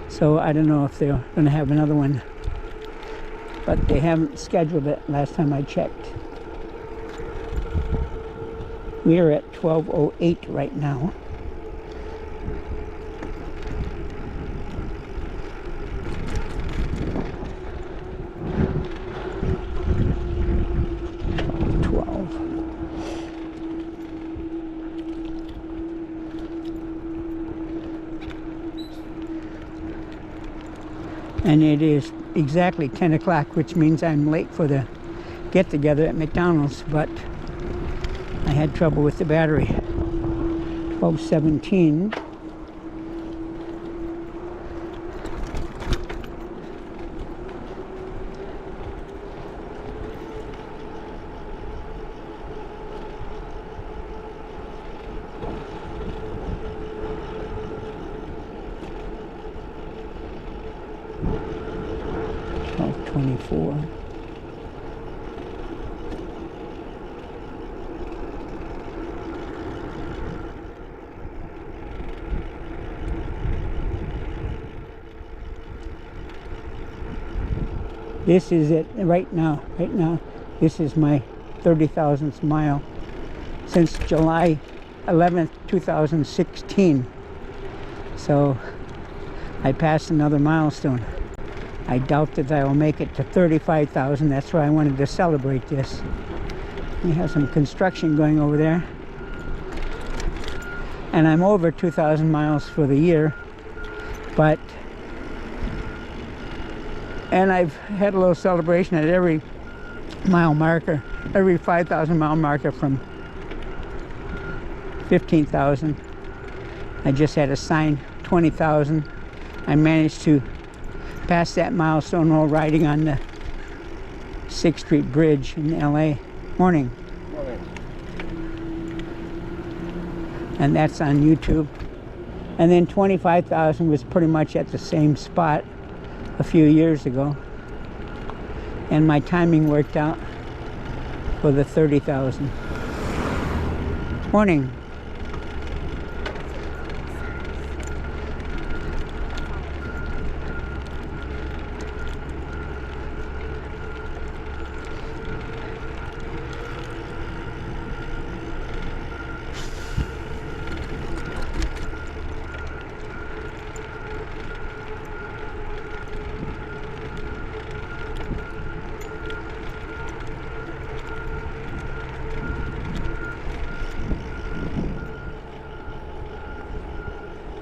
Speaker 1: so I don't know if they're going to have another one, but they haven't scheduled it last time I checked. We are at 12:08 right now. And it is exactly 10 o'clock, which means I'm late for the get-together at McDonald's, but I had trouble with the battery. 12:17. This is it right now. Right now, this is my 30,000th mile since July 11th, 2016. So I passed another milestone. I doubt that I will make it to 35,000. That's why I wanted to celebrate this. We have some construction going over there. And I'm over 2,000 miles for the year. And I've had a little celebration at every mile marker, every 5,000 mile marker from 15,000. I just had a sign 20,000. I managed to pass that milestone while riding on the 6th Street Bridge in LA. Morning.
Speaker 2: Morning.
Speaker 1: And that's on YouTube. And then 25,000 was pretty much at the same spot a few years ago, and my timing worked out for the 30,000. Morning.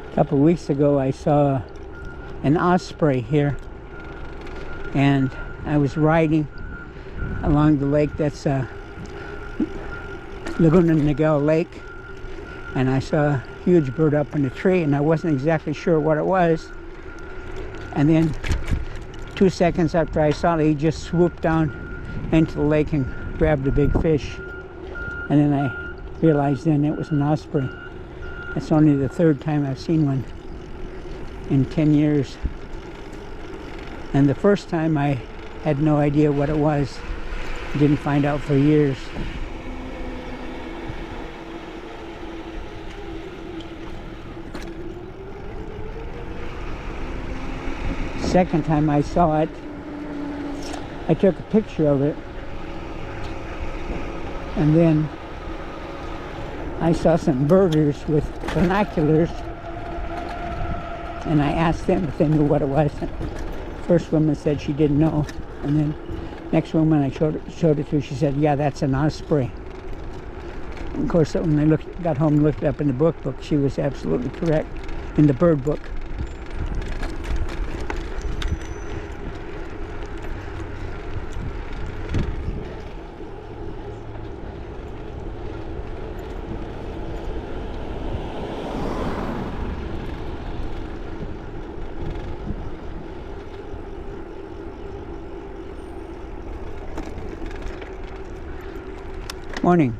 Speaker 1: A couple of weeks ago I saw an osprey here, and I was riding along the lake that's Laguna Niguel Lake, and I saw a huge bird up in a tree, and I wasn't exactly sure what it was. And then 2 seconds after I saw it, he just swooped down into the lake and grabbed a big fish. And then I realized then it was an osprey. That's only the 3rd time I've seen one in 10 years. And the first time I had no idea what it was. Didn't find out for years. Second time I saw it, I took a picture of it, and then I saw some birders with binoculars, and I asked them if they knew what it was. First woman said she didn't know, and then next woman I showed it to, she said, yeah, that's an osprey. And of course, when I got home and looked it up in the book, she was absolutely correct, in the bird book. Morning.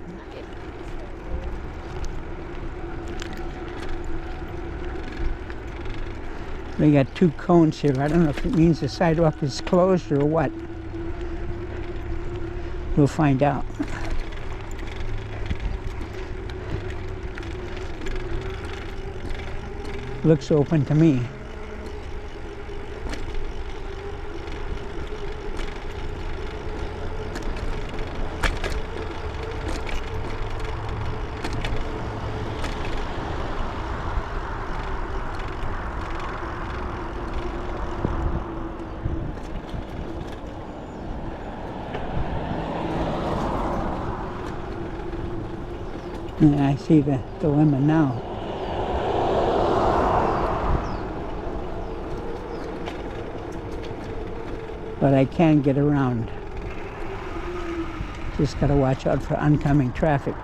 Speaker 1: We got 2 cones here. I don't know if it means the sidewalk is closed or what. We'll find out. Looks open to me. And I see the dilemma now. But I can get around. Just gotta watch out for oncoming traffic.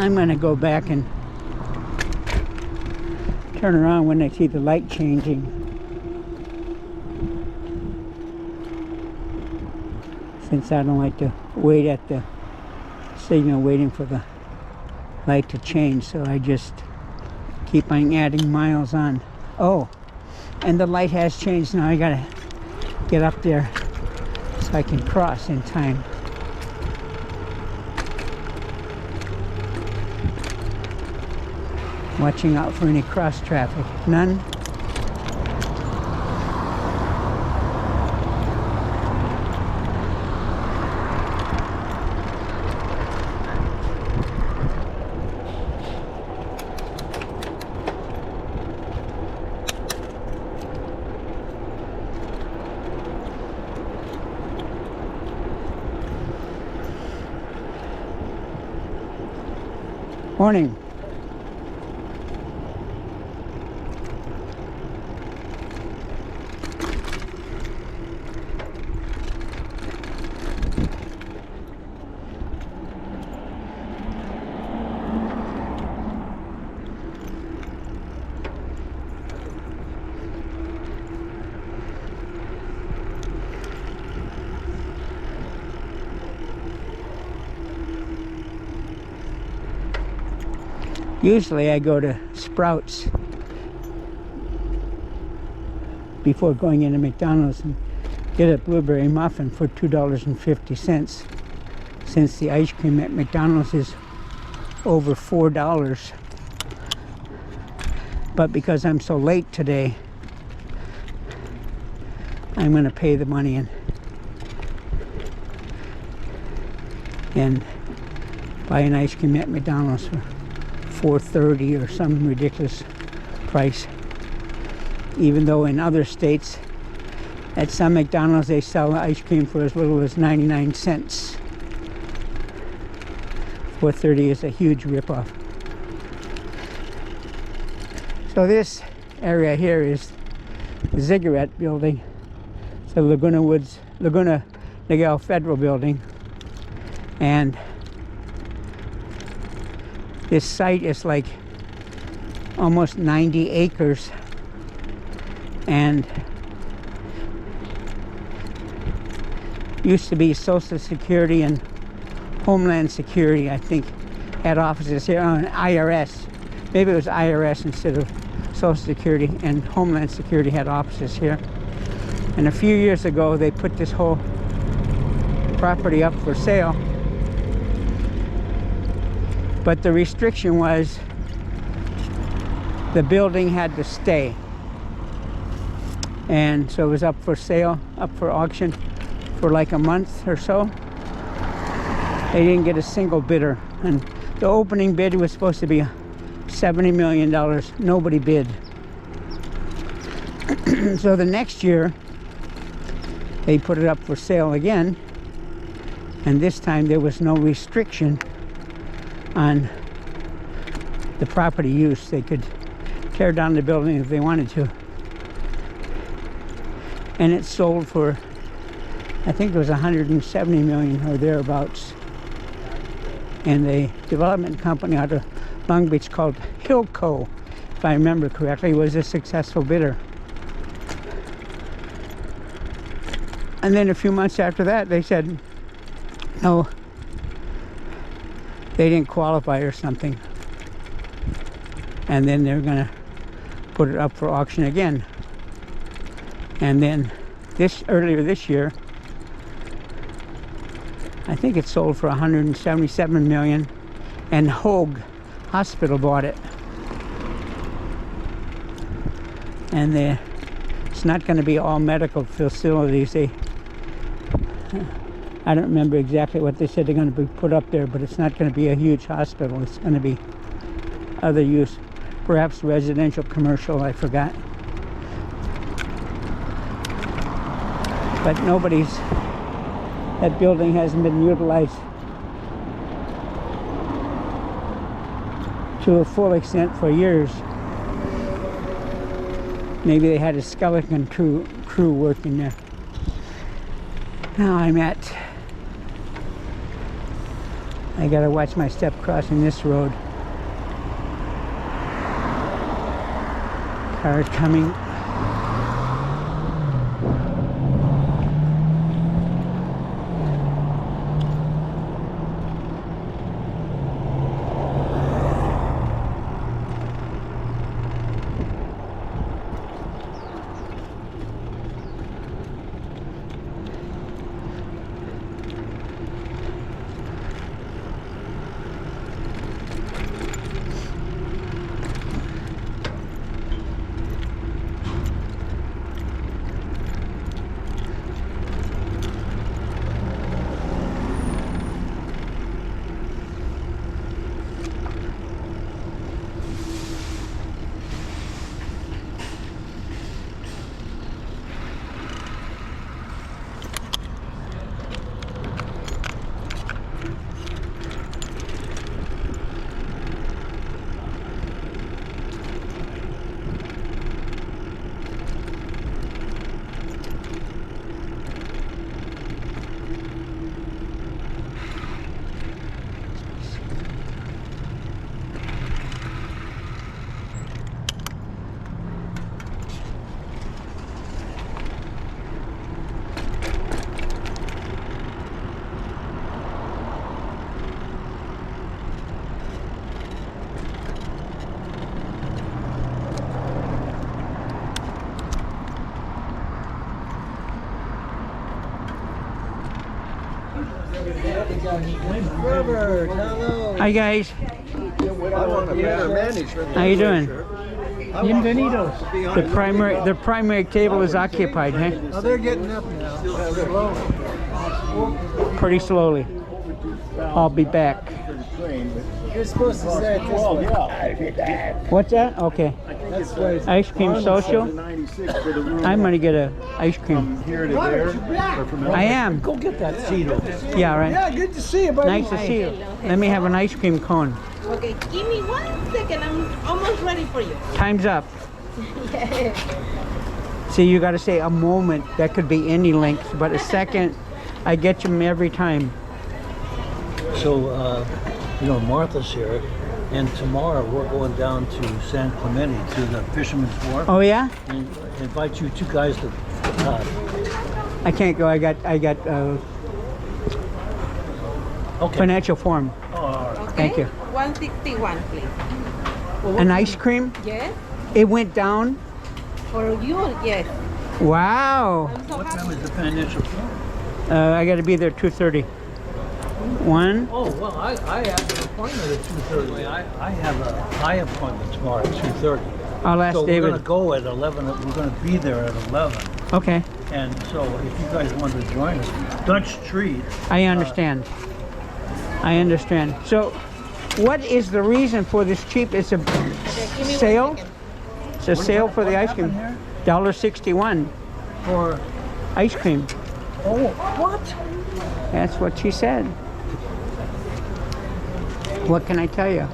Speaker 1: I'm going to go back and turn around when I see the light changing. Since I don't like to wait at the signal waiting for the light to change, so I just keep on adding miles on. Oh, and the light has changed now. I got to get up there so I can cross in time. Watching out for any cross traffic. None. Morning. Usually I go to Sprouts before going into McDonald's and get a blueberry muffin for $2.50 since the ice cream at McDonald's is over $4. But because I'm so late today, I'm going to pay the money and buy an ice cream at McDonald's for $4.30 or some ridiculous price. Even though in other states, at some McDonald's, they sell ice cream for as little as 99 cents. $4.30 is a huge ripoff. So this area here is the Ziggurat building. It's the Laguna Niguel Federal building. And this site is like almost 90 acres and used to be Social Security and Homeland Security, I think, had offices here on IRS. Maybe it was IRS instead of Social Security, and Homeland Security had offices here. And a few years ago, they put this whole property up for sale. But the restriction was the building had to stay. And so it was up for sale, up for auction for like a month or so. They didn't get a single bidder. And the opening bid was supposed to be $70 million. Nobody bid. So the next year, they put it up for sale again. And this time there was no restriction on the property use. They could tear down the building if they wanted to. And it sold for, I think it was $170 million or thereabouts. And the development company out of Long Beach called Hillco, if I remember correctly, was a successful bidder. And then a few months after that, they said, no, they didn't qualify or something. And then they're gonna put it up for auction again. And then earlier this year, I think it sold for 177 million, and Hoag Hospital bought it. And it's not going to be all medical facilities. I don't remember exactly what they said they're going to be put up there, but it's not going to be a huge hospital. It's going to be other use, perhaps residential, commercial, I forgot. But that building hasn't been utilized to a full extent for years. Maybe they had a skeleton crew working there. Now I gotta watch my step crossing this road. Cars coming.
Speaker 2: Robert, hello.
Speaker 1: Hi guys. How you doing?
Speaker 2: Bienvenidos.
Speaker 1: The primary table is occupied, huh?
Speaker 2: Oh, they're getting up now.
Speaker 1: Pretty slowly. I'll be back.
Speaker 2: You're supposed to say it this way.
Speaker 1: What's that? Okay.
Speaker 2: That's way.
Speaker 1: Ice cream social. I'm gonna get a ice cream. I am.
Speaker 2: Go get that seat over there.
Speaker 1: Yeah, right.
Speaker 2: Yeah, good to see you, buddy.
Speaker 1: Nice to see you. Let me have an ice cream cone.
Speaker 3: Okay, give me 1 second. I'm almost ready for you.
Speaker 1: Time's up. See, you got to say a moment. That could be any length, but a second, I get them every time.
Speaker 4: So, Martha's here, and tomorrow we're going down to San Clemente to the Fisherman's Wharf.
Speaker 1: Oh yeah?
Speaker 4: And invite you two guys to.
Speaker 1: I can't go. I got
Speaker 4: Okay.
Speaker 1: financial form.
Speaker 4: Oh, all right.
Speaker 3: Okay.
Speaker 1: Thank you.
Speaker 3: 161, please.
Speaker 1: An ice cream?
Speaker 3: Yes.
Speaker 1: It went down.
Speaker 3: For you, yes.
Speaker 1: Wow.
Speaker 3: I'm so
Speaker 4: What
Speaker 3: happy.
Speaker 4: time is the financial form?
Speaker 1: I got to be there 2:30. One.
Speaker 4: Oh well, I have an appointment at 2:30. I have an eye appointment tomorrow at 2:30.
Speaker 1: I'll ask
Speaker 4: So we're
Speaker 1: David.
Speaker 4: gonna go at 11. We're gonna be there at 11.
Speaker 1: Okay.
Speaker 4: And so if you guys want to join us, Dutch Treat.
Speaker 1: I understand. I understand. So, what is the reason for this cheap? It's a
Speaker 3: Okay, give me
Speaker 1: sale.
Speaker 3: 1 second.
Speaker 1: It's a sale for the
Speaker 4: What
Speaker 1: ice cream.
Speaker 4: happened
Speaker 1: $1.61
Speaker 4: For
Speaker 1: ice cream.
Speaker 4: oh what?
Speaker 1: That's what she said. What can I tell you?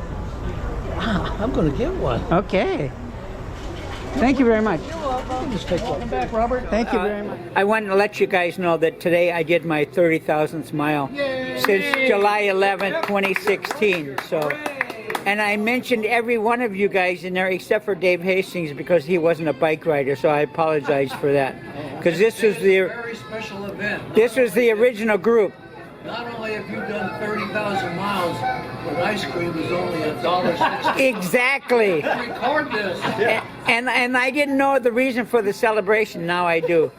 Speaker 4: I'm gonna get one.
Speaker 1: Okay. Thank you very much.
Speaker 4: Just take one. Come back, Robert.
Speaker 1: Thank you very much. I wanted to let you guys know that today I did my 30,000th mile since July 11th, 2016. So, and I mentioned every one of you guys in there except for Dave Hastings because he wasn't a bike rider. So I apologize for that. Because this was the
Speaker 4: Very special event.
Speaker 1: this was the original group.
Speaker 4: Not only have you done 30,000 miles, but ice cream is only $1.60.
Speaker 1: Exactly.
Speaker 4: Record this.
Speaker 1: And I didn't know the reason for the celebration. Now I do.